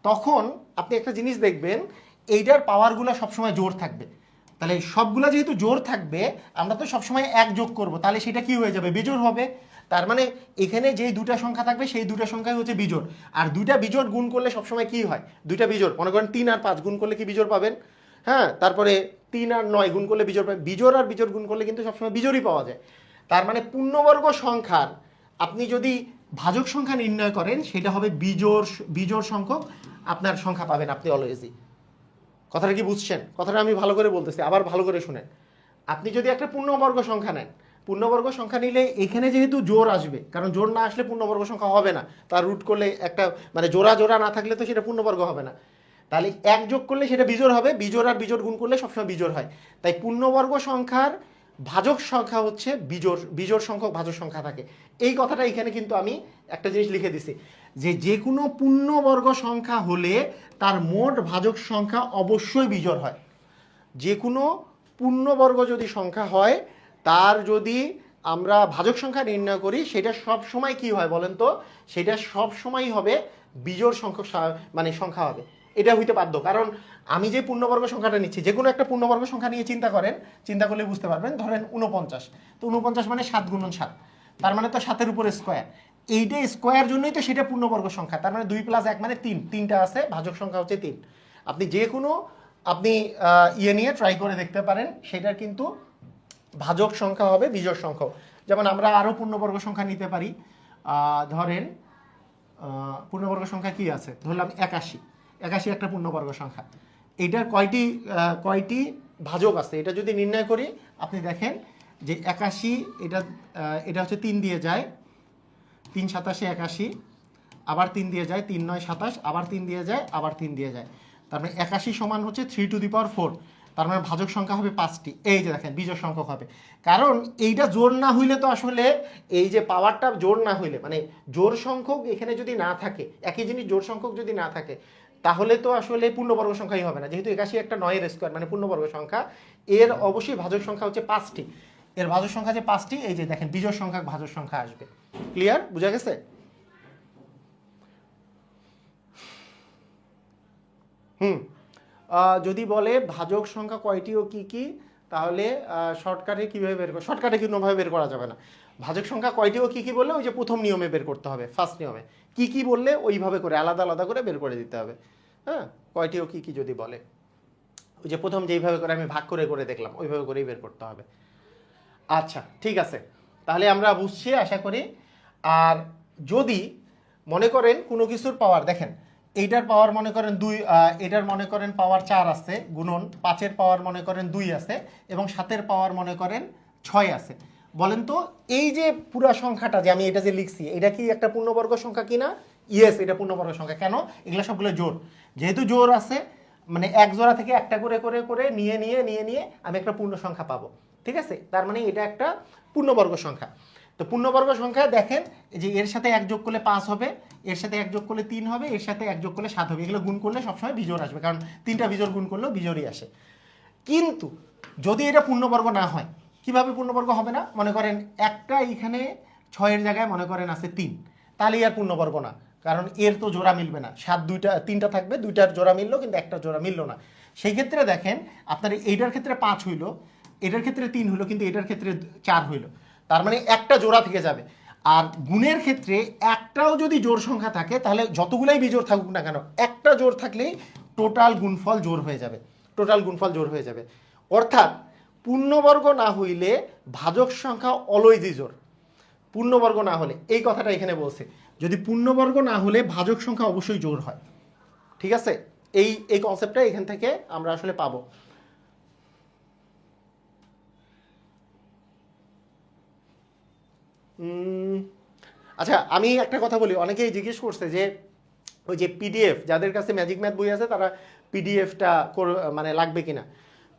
তখন আপনি একটা জিনিস দেখবেন এইটার পাওয়ারগুলো সবসময় জোর থাকবে। তাহলে সবগুলা যেহেতু জোর থাকবে, আমরা তো সবসময় এক যোগ করব, তাহলে সেটা কি হয়ে যাবে? বিজোড় হবে। তার মানে এখানে যেই দুটা সংখ্যা থাকবে সেই দুটা সংখ্যাই হচ্ছে বিজোড়, আর দুইটা বিজোড় গুণ করলে সবসময় কি হয়? দুইটা বিজোড়, মনে করেন 3 আর 5 গুণ করলে কি বিজোড় পাবেন? হ্যাঁ, তারপরে 3 আর 9 গুণ করলে বিজোড় পাবেন, বিজোড় আর বিজোড় গুণ করলে কিন্তু সবসময় বিজোড়ই পাওয়া যায়। তার মানে পূর্ণবর্গ সংখ্যার আপনি যদি ভাজক সংখ্যা নির্ণয় করেন, সেটা হবে বিজোড় সংখ্যক আপনার সংখ্যা পাবেন আপনি অলওয়েজই। কথাটা কি বুঝছেন? কথাটা আমি ভালো করে বলতেছি, আবার ভালো করে শুনেন। আপনি যদি একটা পূর্ণবর্গ সংখ্যা নেন, পূর্ণবর্গ সংখ্যা নিলে এখানে যেহেতু জোর আসবে, কারণ জোর না আসলে পূর্ণবর্গ সংখ্যা হবে না, তার রুট করলে একটা মানে জোড়া জোড়া না থাকলে তো সেটা পূর্ণবর্গ হবে না, তাহলে এক যোগ করলে সেটা বিজোড় হবে, বিজোড় আর বিজোড় গুণ করলে সবসময় বিজোড় হয়। তাই পূর্ণবর্গ সংখ্যার ভাজক সংখ্যা হচ্ছে বিজোড় সংখ্যক ভাজক সংখ্যা থাকে। এই কথাটা এখানে কিন্তু আমি একটা জিনিস লিখে দিছি, যে কোনো পূর্ণবর্গ সংখ্যা হলে তার মোট ভাজক সংখ্যা অবশ্যই বিজোড় হয়। যে কোনো পূর্ণবর্গ যদি সংখ্যা হয়, তার যদি আমরা ভাজক সংখ্যা নির্ণয় করি, সেটা সব সময় কি হয় বলেন তো? সেটা সব সময় হবে বিজোড় সংখ্যক মানে সংখ্যা হবে, এটা হইতে বাধ্য। কারণ আমি যে পূর্ণবর্গ সংখ্যাটা নিচ্ছি, যে কোনো একটা পূর্ণবর্গ সংখ্যা নিয়ে চিন্তা করেন, চিন্তা করলে বুঝতে পারবেন। ধরেন 49, তো 49 মানে 7 গুণন 7, তার মানে তো 7-এর উপর স্কোয়ার, এইটা স্কোয়ার জন্যই তো সেটা পূর্ণবর্গ সংখ্যা। তার মানে 2 + 1 মানে 3, 3টা আছে, ভাজক সংখ্যা হচ্ছে 3। আপনি যে কোনো ইয়ে নিয়ে ট্রাই করে দেখতে পারেন, সেটার কিন্তু ভাজক সংখ্যা হবে বিজোড় সংখ্যক। যেমন আমরা আরও পূর্ণবর্গ সংখ্যা নিতে পারি, ধরেন পূর্ণবর্গ সংখ্যা কি আছে, ধরলাম 81, 81 একটা পূর্ণবর্গ সংখ্যা। এইটার কয়টি ভাজক আছে এটা যদি নির্ণয় করি, আপনি দেখেন যে 81 এটা হচ্ছে 3 দিয়ে যায়, 3 × 87 81, আবার 3 দিয়ে যায়, 3 × 9 = 27, আবার 3 দিয়ে যায়, আবার 3 দিয়ে যায়, তার মানে 81 সমান হচ্ছে 3⁴, তার মানে ভাজক সংখ্যা হবে 5টি। এই যে দেখেন বিজোড় সংখ্যক হবে, কারণ এইটা জোড় না হইলে তো আসলে এই যে পাওয়ারটা জোড় না হইলে, মানে জোড় সংখ্যক এখানে যদি না থাকে, একই জিনিস জোড় সংখ্যক যদি না থাকে, তাহলে তো আসলে পূর্ণবর্গ সংখ্যাই হবে না। যেহেতু 81 একটা 9-এর স্কোয়ার মানে পূর্ণবর্গ সংখ্যা, এর অবশ্যই ভাজক সংখ্যা হচ্ছে 5টি, এর ভাজক সংখ্যা যে 5টি, এই যে দেখেন বিজোড় সংখ্যক ভাজক সংখ্যা আসবে। ক্লিয়ার? বুঝা গেছে? যদি বলে ভাজক সংখ্যা কয়টি ও কি কি, তাহলে শর্টকাটে কীভাবে বের করা, শর্টকাটে কোনোভাবে বের করা যাবে না। ভাজক সংখ্যা কয়টি ও কি কি বললে ওই যে প্রথম নিয়মে বের করতে হবে, ফার্স্ট নিয়মে কি কি বললে ওইভাবে করে আলাদা আলাদা করে বের করে দিতে হবে। হ্যাঁ, কয়টি ও কি কি যদি বলে, ওই যে প্রথম যেইভাবে করে আমি ভাগ করে করে দেখলাম ওইভাবে করেই বের করতে হবে। আচ্ছা ঠিক আছে, তাহলে আমরা বুঝছি আশা করি। আর যদি মনে করেন কোনো কিছুর পাওয়ার, দেখেন এইটার পাওয়ার মনে করেন 2, এটার মনে করেন পাওয়ার 4 আছে, গুণন 5-এর পাওয়ার মনে করেন 2 আছে, এবং 7-এর পাওয়ার মনে করেন 6 আছে, বলেন তো এই যে পুরা সংখ্যাটা যে আমি এটা যে লিখছি, এটা কি একটা পূর্ণবর্গ সংখ্যা কিনা? ইয়েস, এটা পূর্ণবর্গ সংখ্যা। কেন? এগুলো সবগুলো জোড়, যেহেতু জোড় আছে মানে এক জোড়া থেকে একটা করে করে করে নিয়ে নিয়ে নিয়ে নিয়ে আমি একটা পূর্ণ সংখ্যা পাবো, ঠিক আছে? তার মানে এটা একটা পূর্ণবর্গ সংখ্যা। তো পূর্ণবর্গ সংখ্যা দেখেন যে এর সাথে এক যোগ করলে 5 হবে, এর সাথে এক যোগ করলে 3 হবে, এর সাথে এক যোগ করলে 7 হবে। এগুলো গুণ করলে সবসময় বিজোড় আসবে, কারণ 3টা বিজোড় গুণ করলেও বিজোড়ই আসে। কিন্তু যদি এটা পূর্ণবর্গ না হয়, কিভাবে পূর্ণবর্গ হবে না? মনে করেন একটা এখানে 6-এর জায়গায় মনে করেন আছে 3, তাহলে আর পূর্ণবর্গ না, কারণ এর তো জোড়া মিলবে না। 7 3টা থাকবে, 2টার জোড়া মিললো কিন্তু একটা জোড়া মিললো না। সেই ক্ষেত্রে দেখেন আপনার এইটার ক্ষেত্রে 5 হইলো, এটার ক্ষেত্রে 3 হইলো, কিন্তু এটার ক্ষেত্রে 4 হইলো। তার মানে একটা জোড়া থেকে যাবে। আর গুণের ক্ষেত্রে একটাও যদি জোড় সংখ্যা থাকে, তাহলে যতগুলাই বিজোড় থাকুক না কেন, একটা জোড় থাকলেই টোটাল গুণফল জোড় হয়ে যাবে, টোটাল গুণফল জোড় হয়ে যাবে। অর্থাৎ পূর্ণবর্গ না হইলে ভাজক সংখ্যা অলওয়েজই জোড়। পূর্ণবর্গ না হলে, এই কথাটা এখানে বলছে, যদি পূর্ণবর্গ না হলে ভাজক সংখ্যা অবশ্যই জোড় হয়, ঠিক আছে? এই কনসেপ্টটা এখান থেকে আমরা আসলে পাবো। আচ্ছা, আমি একটা কথা বলি, অনেকেই জিজ্ঞেস করছে যে ওই যে পিডিএফ, যাদের কাছে ম্যাজিক ম্যাথ বই আছে তারা পিডিএফটা মানে লাগবে কিনা।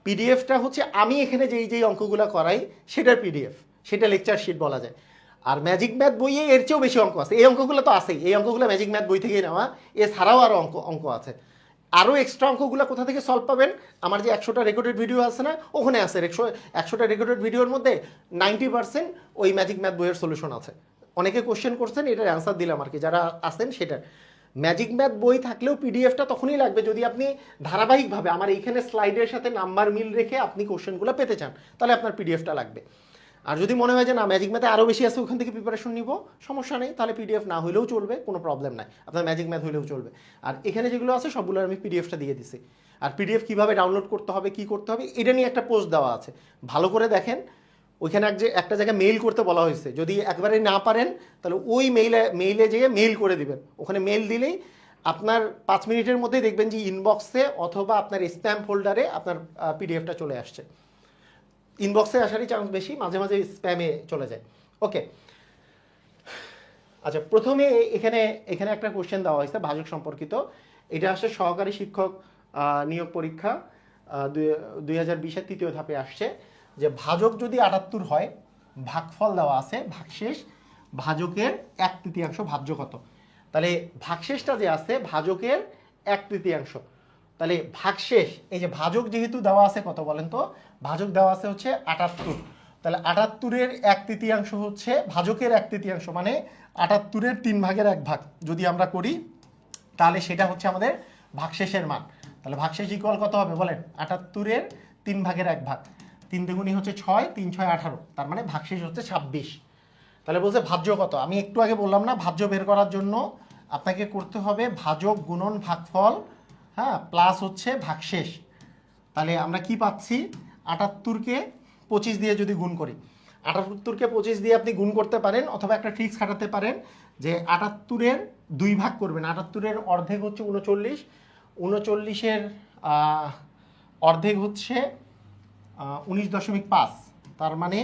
পিডিএফটা হচ্ছে আমি এখানে যেই অঙ্কগুলো করাই সেটার পিডিএফ, সেটা লেকচার শিট বলা যায়। আর ম্যাজিক ম্যাথ বইয়ে এর চেয়েও বেশি অঙ্ক আছে। এই অঙ্কগুলো তো আছেই, এই অঙ্কগুলো ম্যাজিক ম্যাথ বই থেকেই নেওয়া, এছাড়াও আরও অঙ্ক আছে। আরও এক্সট্রা অঙ্কগুলো কোথা থেকে সলভ পাবেন? আমার যে 100টা রেকর্ডেড ভিডিও আছে না, ওখানে আছে। 100টা রেকর্ডেড ভিডিওর মধ্যে 90% ওই ম্যাজিক ম্যাথ বইয়ের সলিউশন আছে। অনেকে কোশ্চেন করছেন, এটার অ্যান্সার দিলাম আর কি, যারা আছেন সেটা। ম্যাজিক ম্যাথ বই থাকলেও পিডিএফটা তখনই লাগবে যদি আপনি ধারাবাহিকভাবে আমার এইখানে স্লাইডের সাথে নাম্বার মিল রেখে আপনি কোশ্চেনগুলো পেতে চান, তাহলে আপনার পিডিএফটা লাগবে। আর যদি মনে হয় যে না ম্যাজিক ম্যাথে আরও বেশি আছে, ওখান থেকে প্রিপারেশন নিব, সমস্যা নেই, তাহলে পিডিএফ না হলেও চলবে, কোনো প্রবলেম নাই, আপনার ম্যাজিক ম্যাথ হলেও চলবে। আর এখানে যেগুলো আছে সবগুলোর আমি পিডিএফটা দিয়ে দিছি। আর পিডিএফ কীভাবে ডাউনলোড করতে হবে, কী করতে হবে, এটা নিয়ে একটা পোস্ট দেওয়া আছে, ভালো করে দেখেন। ওইখানে একটা জায়গায় মেইল করতে বলা হয়েছে, যদি একবারে না পারেন তাহলে ওই মেইলে যেয়ে মেইল করে দিবেন। ওখানে মেইল দিলেই আপনার 5 মিনিটের মধ্যেই দেখবেন যে ইনবক্সে অথবা আপনার স্প্যাম ফোল্ডারে আপনার পিডিএফটা চলে আসছে। ইনবক্সে আসারই চান্স বেশি, মাঝে মাঝে স্প্যামে চলে যায়। ওকে, আচ্ছা, প্রথমে এখানে একটা কোশ্চেন দেওয়া হয়েছে ভাজক সম্পর্কিত। এটা আসলে সহকারী শিক্ষক নিয়োগ পরীক্ষা 2020-এর 3য় ধাপে আসছে, যে ভাজক যদি 78 হয়, ভাগফল দেওয়া আছে ভাগশেষ, ভাজকের 1/3 ভাজ্য কত? তাহলে ভাগশেষটা যে আছে ভাজকের 1/3, তাহলে ভাগশেষ, এই যে ভাজক যেহেতু দেওয়া আছে কত বলেন তো, ভাজক দেওয়া আছে হচ্ছে 78, তাহলে 78-এর 1/3 হচ্ছে ভাজকের 1/3, মানে 78-এর 3/1 যদি আমরা করি, তাহলে সেটা হচ্ছে আমাদের ভাগশেষের মান। তাহলে ভাগশেষ ইকুয়াল কত হবে বলেন? 78-এর 3/1, 3 দুগুণী হচ্ছে 6, 3 6 18, তার মানে ভাগশেষ হচ্ছে 26। তাহলে বলছে ভাজ্য কত? আমি একটু আগে বললাম না, ভাজ্য বের করার জন্য আপনাকে করতে হবে ভাজক গুণন ভাগফল, হ্যাঁ, প্লাস হচ্ছে ভাগশেষ। তাহলে আমরা কি পাচ্ছি? 78-কে 25 দিয়ে যদি গুণ করি, 78-কে 25 দিয়ে আপনি গুণ করতে পারেন, অথবা একটা ট্রিক্স খাটাতে পারেন যে 78-এর 2 ভাগ করবেন। 78-এর অর্ধেক হচ্ছে 39, 39-এর অর্ধেক হচ্ছে 19.5, তার মানে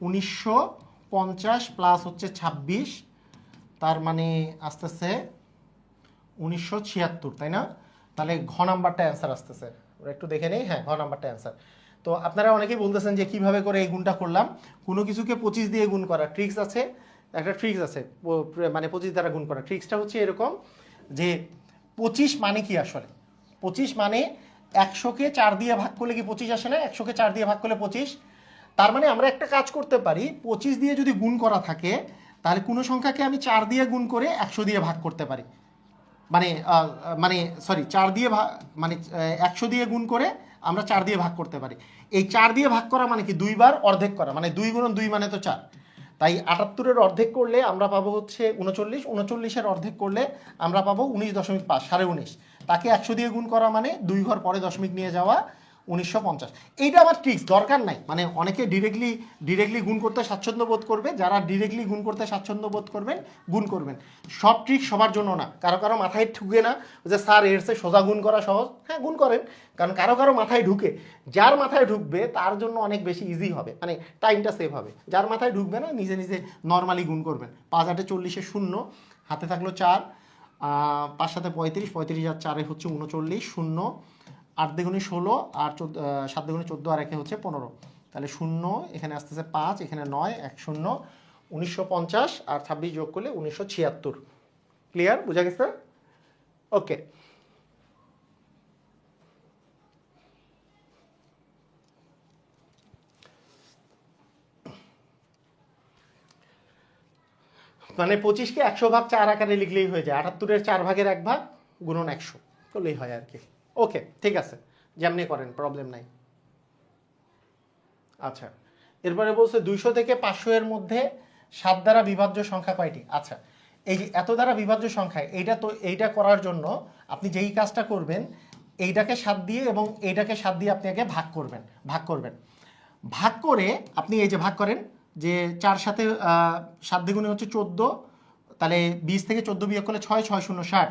1950 প্লাস হচ্ছে 26, তার মানে আসতেছে 1976, তাই না? তাহলে ঘ নাম্বারটা অ্যান্সার আসতেছে, ওরা একটু দেখে নেই। হ্যাঁ, ঘ নাম্বারটা অ্যান্সার। তো আপনারা অনেকেই বলতেছেন যে কিভাবে করে এই গুণটা করলাম। কোনো কিছুকে 25 দিয়ে গুণ করা ট্রিক্স আছে, একটা ট্রিক্স আছে, মানে 25 দ্বারা গুণ করা। ট্রিক্সটা হচ্ছে এরকম যে 25 মানে কি আসলে? 25 মানে 100-কে 4 দিয়ে ভাগ করলে কি 25 আসে না? 100-কে 4 দিয়ে ভাগ করলে 25। তার মানে আমরা একটা কাজ করতে পারি, 25 দিয়ে যদি গুণ করা থাকে, তাহলে কোনো সংখ্যাকে আমি 4 দিয়ে গুণ করে 100 দিয়ে ভাগ করতে পারি। সরি 4 দিয়ে মানে 100 দিয়ে গুণ করে আমরা 4 দিয়ে ভাগ করতে পারি। এই 4 দিয়ে ভাগ করা মানে কি? 2 বার অর্ধেক করা, মানে 2 গুণন 2 মানে তো 4। তাই 78-এর অর্ধেক করলে আমরা পাবো হচ্ছে 39, 39-এর অর্ধেক করলে আমরা পাবো 19.5, 19.5। তাকে 100 দিয়ে গুণ করা মানে 2 ঘর পরে দশমিক নিয়ে যাওয়া, 1950। এইটা আমার ট্রিক্স, দরকার নাই। মানে অনেকে ডিরেক্টলি গুণ করতে স্বাচ্ছন্দ্য বোধ করবে, যারা ডিরেক্টলি গুণ করতে স্বাচ্ছন্দ্য বোধ করবেন গুণ করবেন। সব ট্রিক সবার জন্য না, কারো মাথায় ঢুকে না যে স্যার এর চেয়ে সোজা গুণ করা সহজ। হ্যাঁ, গুণ করেন, কারণ কারো মাথায় ঢুকে। যার মাথায় ঢুকবে তার জন্য অনেক বেশি ইজি হবে, মানে টাইমটা সেভ হবে। যার মাথায় ঢুকবে না, নিজে নিজে নর্মালি গুণ করবেন। 5 8 40 0, হাতে থাকলো 4, 5 সাথে 35, 35 আর 4 হচ্ছে 39, 0, 8 দুগুণে 16 আর 7 দুগুণে 14 আর 1 হচ্ছে 15, তাহলে 0 এখানে আসতেছে 5, এখানে 9, 1 0, 1950 আর 26 যোগ করলে 1976। ক্লিয়ার, বুঝা গেছে? ওকে, মানে 25কে 100 ভাগ 4 আকারে লিখলেই হয়ে যায়, 78-এর 4 ভাগের 1 ভাগ গুণন 100 করলেই হয় আর কি। ওকে, ঠিক আছে, যেমনি করেন প্রবলেম নাই। আচ্ছা, এরপরে বলছে 200 থেকে 500 এর মধ্যে 7 দ্বারা বিভাজ্য সংখ্যা কয়টি? আচ্ছা, এই যে এত দ্বারা বিভাজ্য সংখ্যা, এইটা করার জন্য আপনি যেই কাজটা করবেন, এইটাকে 7 দিয়ে এবং এইটাকে 7 দিয়ে আপনি আগে ভাগ করবেন। ভাগ করে আপনি এই যে ভাগ করেন, যে 4 সাথে 7 দ্বিগুণে হচ্ছে 14, তাহলে 20 থেকে 14 বিয়োগ করলে 6, 6 0 60,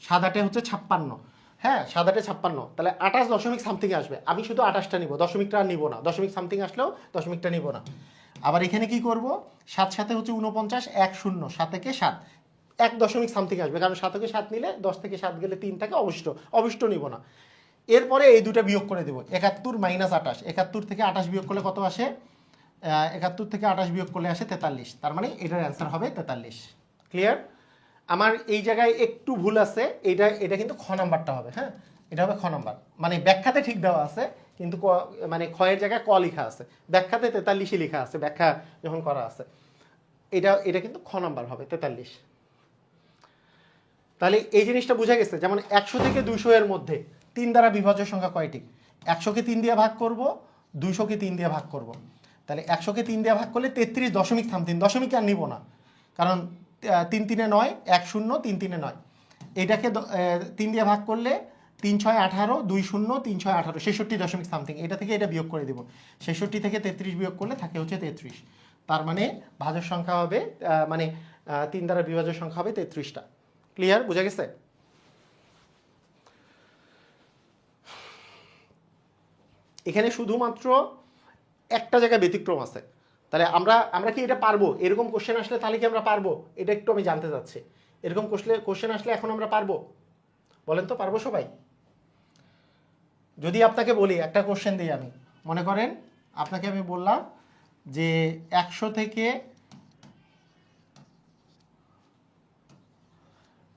7 8 হচ্ছে 56, হ্যাঁ 7 8 56, তাহলে 28 দশমিক সামথিং আসবে। আমি শুধু 28টা নিব, দশমিকটা নিব না, দশমিক সামথিং আসলেও দশমিকটা নিব না। আবার এখানে কি করব, 7 সাথে হচ্ছে 49, 1 0, 7 থেকে 7, 1 দশমিক সামথিং আসবে, কারণ 7 থেকে 7 নিলে 10 থেকে 7 গেলে 3টাকে অবশ্য নিব না। এরপরে এই দুটা বিয়োগ করে দেবো, 71 মাইনাস 28, 71 থেকে 28 বিয়োগ করলে কত আসে? 71 থেকে 28 বিয়োগ করলে আসে 43, তার মানে এটার অ্যান্সার হবে 43। ক্লিয়ার? আমার এই জায়গায় একটু ভুল আছে, এটা কিন্তু খ নাম্বারটা হবে, হ্যাঁ এটা হবে খ নাম্বার, মানে ব্যাখ্যাতে ঠিক দেওয়া আছে কিন্তু মানে খয়ের জায়গায় ক লেখা আছে, ব্যাখ্যাতে 43ই লেখা আছে, ব্যাখ্যা যখন করা আছে, এটা কিন্তু খ নাম্বার হবে 43। তাহলে এই জিনিসটা বোঝা গেছে। যেমন 100 থেকে 200 এর মধ্যে 3 দ্বারা বিভাজ্য সংখ্যা কয়টি? 100কে 3 দিয়ে ভাগ করব, 200কে 3 দিয়ে ভাগ করব, তাহলে 100কে 3 দিয়ে ভাগ করলে 33 দশমিক সামথিং, দশমিক আর নিব না, কারণ 3 3 9, 1 0, 3 3 9, এটাকে 3 দিয়ে ভাগ করলে 3 6 18, 2 0, 3 6 18, 66 দশমিক সামথিং, এটা থেকে এটা বিয়োগ করে দেব, 66 থেকে 33 বিয়োগ করলে থাকে হচ্ছে 33, তার মানে ভাজক সংখ্যা হবে মানে 3 দ্বারা বিভাজ্য সংখ্যা হবে 33টা। ক্লিয়ার, বুঝা গেছে? এখানে শুধুমাত্র একটা জায়গায় ব্যতিক্রম আছে। তাহলে আমরা কি এটা পারবো? এরকম কোশ্চেন আসলে তাহলে কি আমরা পারবো? এটা একটু আমি জানতে চাচ্ছি। এরকম কোশ্চেন আসলে এখন আমরা পারবো? বলেন তো, পারবো সবাই? যদি আপনাকে বলি, একটা কোশ্চেন দিই আমি, মনে করেন আপনাকে আমি বললাম যে 100 থেকে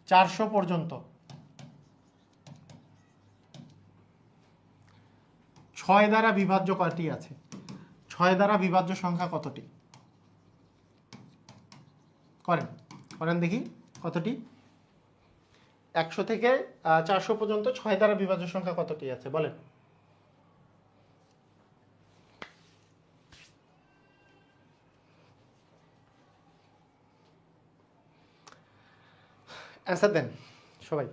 400 পর্যন্ত 6 দ্বারা বিভাজ্য কয়টি আছে? 6 দ্বারা বিভাজ্য সংখ্যা কতটি? করেন দেখি কতটি? 100 থেকে 400 পর্যন্ত 6 দ্বারা বিভাজ্য সংখ্যা কতটি আছে বলেন? অ্যান্সার দেন সবাই।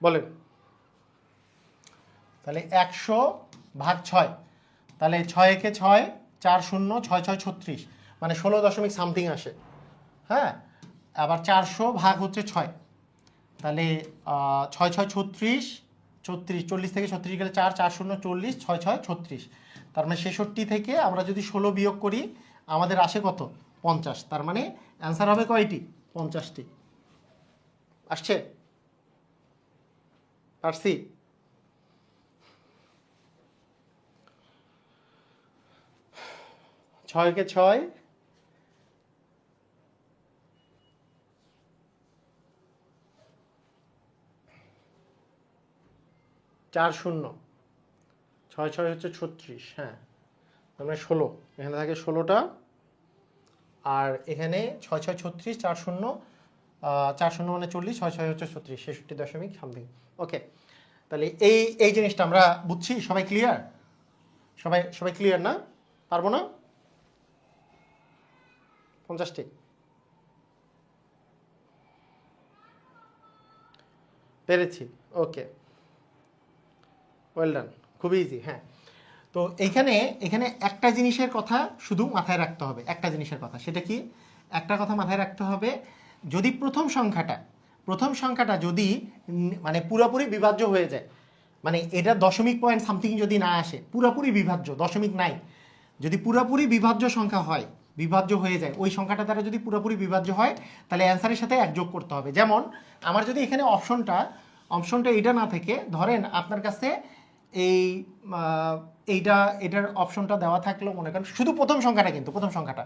বলেন। তাহলে 100 ভাগ 6, তাহলে 6 একে 6, 4 0, 6 6 36, মানে 16 দশমিক সামথিং আসে, হ্যাঁ। আবার 400 ভাগ হচ্ছে 6, তাহলে 6 6 36, 34, 40 থেকে 36 গেলে 4 4 0 40, 6 6 36, তার মানে 66 থেকে আমরা যদি 16 বিয়োগ করি আমাদের আসে কত? 50, তার মানে অ্যান্সার হবে কয়টি? 50টি। আসছে? পারছি? ছয়কে 6, 4 0, 6 6 হচ্ছে 36, হ্যাঁ মানে 16, এখানে থাকে 16টা, আর এখানে 6 6 36, 4 0, 4 0 মানে 40, 6 6 হচ্ছে 36, 66 দশমিক সামথিং। ওকে, তাহলে এই জিনিসটা আমরা বুঝছি, সবাই ক্লিয়ার? সবাই ক্লিয়ার না? পারবো না? 50টি পেরেছি। ওকে, ওয়েল ডান, খুবই ইজি। হ্যাঁ, তো এখানে একটা জিনিসের কথা শুধু মাথায় রাখতে হবে, একটা জিনিসের কথা, সেটা কি? একটা কথা মাথায় রাখতে হবে, যদি প্রথম সংখ্যাটা প্রথম সংখ্যাটা যদি মানে পুরোপুরি বিভাজ্য হয়ে যায়, মানে এটা দশমিক পয়েন্ট সামথিং যদি না আসে, পুরোপুরি বিভাজ্য, দশমিক নাই, যদি পুরোপুরি বিভাজ্য সংখ্যা হয়, বিভাজ্য হয়ে যায়, ওই সংখ্যাটা দ্বারা যদি পুরোপুরি বিভাজ্য হয়, তাহলে অ্যান্সারের সাথে এক যোগ করতে হবে। যেমন আমার যদি এখানে অপশনটা এটা না থেকে, ধরেন আপনার কাছে এটার অপশনটা দেওয়া থাকলো, মনে করেন শুধু প্রথম সংখ্যাটা, কিন্তু প্রথম সংখ্যাটা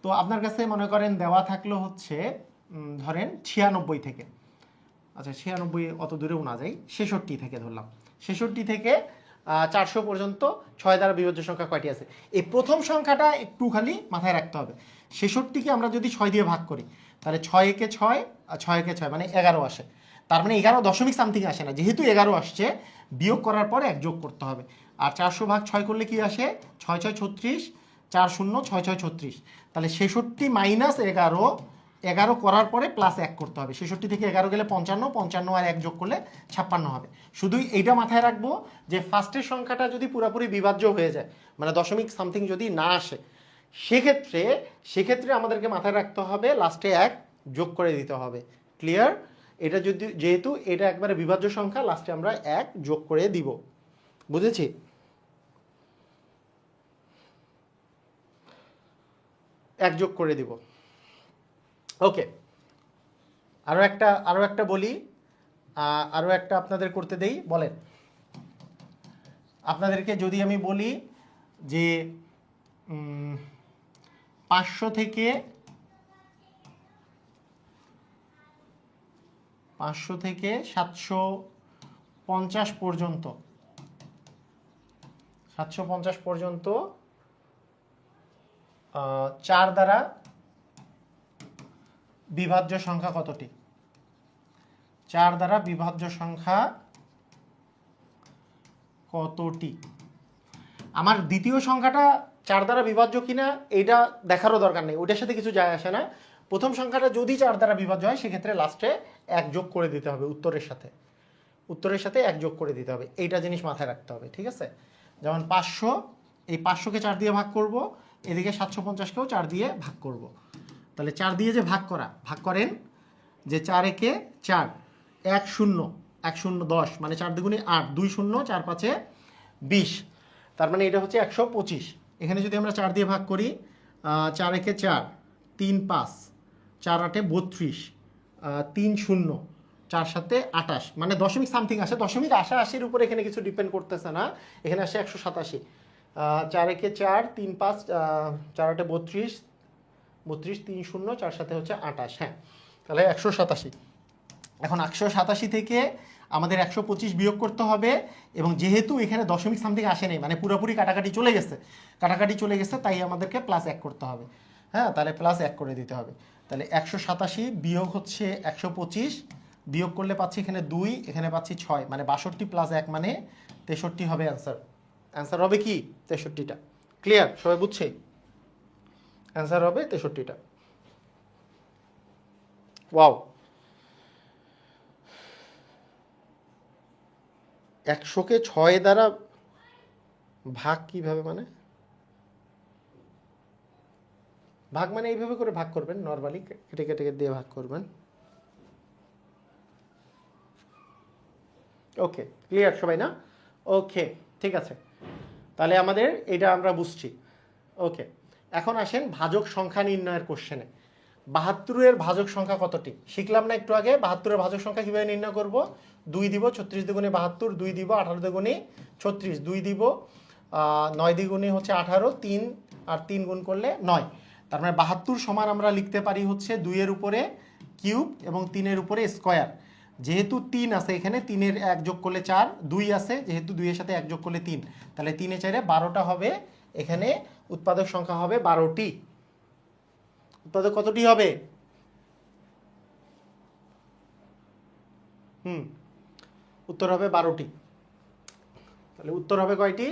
তো আপনার কাছে মনে করেন দেওয়া থাকলো হচ্ছে ধরেন 96 থেকে, আচ্ছা 96 অত দূরেও না যাই, 66 থেকে ধরলাম, 66 থেকে 400 পর্যন্ত 6 দ্বারা বিভাজ্য সংখ্যা কয়টি আছে। এই প্রথম সংখ্যাটা একটু খালি মাথায় রাখতে হবে। 66কে আমরা যদি 6 দিয়ে ভাগ করি, তাহলে 6 একে 6 আর 6 একে 6 মানে 11 আসে। তার মানে 11 দশমিক সামথিং আসে না, যেহেতু 11 আসছে, বিয়োগ করার পরে এক যোগ করতে হবে। আর 400 ভাগ 6 করলে কি আসে, 6 6 36, 4 0 6 6 36, তাহলে 66 মাইনাস 11, 11 করার পরে প্লাস 1 করতে হবে। 66 থেকে 11 গেলে 55, 55 আর 1 যোগ করলে 56 হবে। শুধু এইটা মাথায় রাখবো যে ফার্স্টের সংখ্যাটা যদি পুরোপুরি বিভাজ্য হয়ে যায়, মানে দশমিক সামথিং যদি না আসে, সেক্ষেত্রে আমাদেরকে মাথায় রাখতে হবে লাস্টে 1 যোগ করে দিতে হবে। ক্লিয়ার? এটা যদি, যেহেতু এটা একবারে বিভাজ্য সংখ্যা, লাস্টে আমরা 1 যোগ করে দিব। বুঝেছি? এক যোগ করে দিব। ওকে, আরো একটা বলি, আরো একটা আপনাদের করতে দেই। বলেন, আপনাদেরকে যদি আমি বলি যে 500 থেকে 750 পর্যন্ত, 750 পর্যন্ত 4 দ্বারা বিভাজ্য সংখ্যা কতটি? 4 দ্বারা বিভাজ্য সংখ্যা কতটি? আমার দ্বিতীয় সংখ্যাটা 4 দ্বারা বিভাজ্য কিনা এটা দেখারও দরকার নেই, ওটার সাথে কিছু যায় আসে না। প্রথম সংখ্যাটা যদি 4 দ্বারা বিভাজ্য হয়, সেক্ষেত্রে লাস্টে 1 যোগ করে দিতে হবে, উত্তরের সাথে 1 যোগ করে দিতে হবে। এইটা জিনিস মাথায় রাখতে হবে, ঠিক আছে? যেমন 500, এই 500কে 4 দিয়ে ভাগ করব, এদিকে 750কেও 4 দিয়ে ভাগ করব। তাহলে 4 দিয়ে যে ভাগ করেন, যে 4 একে 4, 1 0, 1 0 10, মানে 4 দুগুণে 8, 2 0, 4 5 20, তার মানে এটা হচ্ছে 125। এখানে যদি আমরা 4 দিয়ে ভাগ করি, 4 একে 4, 3 5, 4 8 32, 3 0, 4 7 28, মানে দশমিক সামথিং আসে। দশমিক আশির উপরে এখানে কিছু ডিপেন্ড করতেছে না, এখানে আসে 187। 4 একে 4, 3 5, 4 8 32, 3 0, 4 7 হচ্ছে 28। হ্যাঁ, তাহলে 187। এখন 187 থেকে আমাদের 125 বিয়োগ করতে হবে, এবং যেহেতু এখানে দশমিক সামথিং আসে নেই, মানে পুরোপুরি কাটাকাটি চলে গেছে, তাই আমাদেরকে প্লাস 1 করতে হবে। হ্যাঁ, তাহলে প্লাস 1 করে দিতে হবে। তাহলে 187 বিয়োগ হচ্ছে 125, বিয়োগ করলে পাচ্ছি এখানে 2, এখানে পাচ্ছি 6, মানে 62 প্লাস 1 মানে 63 হবে অ্যান্সার হবে কি 63টা। ক্লিয়ার? সবাই বুঝছে? অ্যান্সার হবে 63টা। ওয়াও, 100কে 6 দ্বারা ভাগ কিভাবে, মানে ভাগ মানে এইভাবে করে ভাগ করবেন, নর্মালি কেটে কেটে দিয়ে ভাগ করবেন। ওকে, ক্লিয়ার সবাই না? ওকে, ঠিক আছে, তাহলে আমাদের এটা আমরা বুঝছি। ওকে, এখন আসেন ভাজক সংখ্যা নির্ণয়ের কোশ্চেনে। 72-এর ভাজক সংখ্যা কতটি? শিখলাম না একটু আগে? 72-এর ভাজক সংখ্যা কিভাবে নির্ণয় করব? 2 দিব 36 দুগুণে 72, 2 দিব 18 দুগুণে 36, 2 দিব 9 দ্বিগুণে হচ্ছে 18, 3 আর 3 গুণ করলে 9। তার মানে 72 সমান আমরা লিখতে পারি হচ্ছে 2 এর উপরে কিউব এবং 3 এর উপরে স্কোয়ার। যেহেতু 3 আছে এখানে, 3 এর 1 যোগ করলে 4, 2 আছে যেহেতু 2 এর সাথে 1 যোগ করলে 3, তাহলে 3 এ 4 12টা হবে। এখানে উৎপাদক সংখ্যা হবে 12টি। উৎপাদক কতটি হবে? উত্তর হবে 12টি। তাহলে উত্তর হবে কয়টি?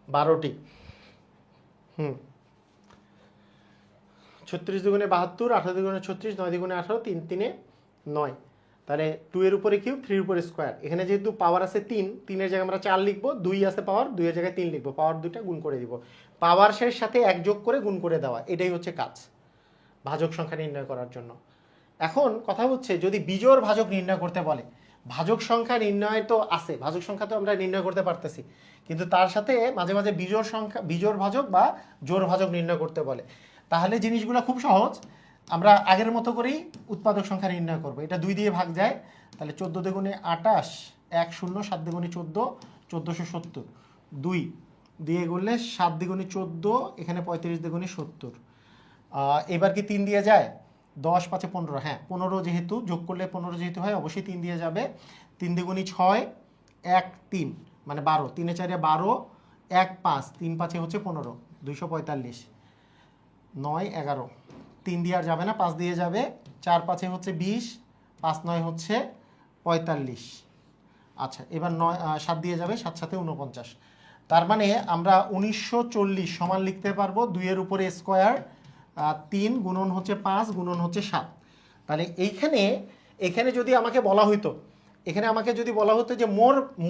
12টি। 36 দুগুণে 72, 18 দুগুণে 36, 9 দুগুণে 18, 3 3 9। তাহলে 2 এর উপরে কিউব, 3 এর উপরে স্কোয়ার। এখানে যেহেতু পাওয়ার আছে 3, 3 এর জায়গায় আমরা 4 লিখবো, 2 আছে পাওয়ার, 2 এর জায়গায় 3 লিখবো, পাওয়ার 2টা গুণ করে দিব। পাওয়ার শের সাথে 1 যোগ করে গুণ করে দেওয়া, এটাই হচ্ছে কাজ ভাজক সংখ্যা নির্ণয় করার জন্য। এখন কথা হচ্ছে যদি বিজোড় ভাজক নির্ণয় করতে বলে, ভাজক সংখ্যা নির্ণয় তো আছে, ভাজক সংখ্যা তো আমরা নির্ণয় করতে পারতেছি, কিন্তু তার সাথে মাঝে মাঝে বিজোড় সংখ্যা, বিজোড় ভাজক বা জোড় ভাজক নির্ণয় করতে বলে, তাহলে জিনিসগুলো খুব সহজ। আমরা আগের মতো করেই উৎপাদক সংখ্যা নির্ণয় করব। এটা 2 দিয়ে ভাগ যায়, তাহলে 14 দুগুণে 28, 1 0, 7 দুগুণে 14, 1470, 2 দিয়ে করলে 7 দ্বিগুণে 14, এখানে 35 দ্বিগুণে 70। এবার কি 3 দিয়ে যায়? 10 5 15, হ্যাঁ 15 যেহেতু যোগ করলে 15 যেহেতু হয় অবশ্যই 3 দিয়ে যাবে। 3 দ্বিগুণে 6, 1 3 মানে 12, 3 4 12, 1 5, 3 5 হচ্ছে 15, 245, 9 11, 3 দিয়ে আর যাবে না, 5 দিয়ে যাবে, 4 5 হচ্ছে 20, 5 9 হচ্ছে 45। আচ্ছা এবার 7 দিয়ে যাবে, 7 7 49। তার মানে আমরা 1940 সমান লিখতে পারবো 2 এর উপরে স্কোয়ার, 3 গুণন হচ্ছে 5 গুণন হচ্ছে 7। তাহলে এখানে যদি আমাকে বলা হইতো, এখানে আমাকে যদি বলা হতো যে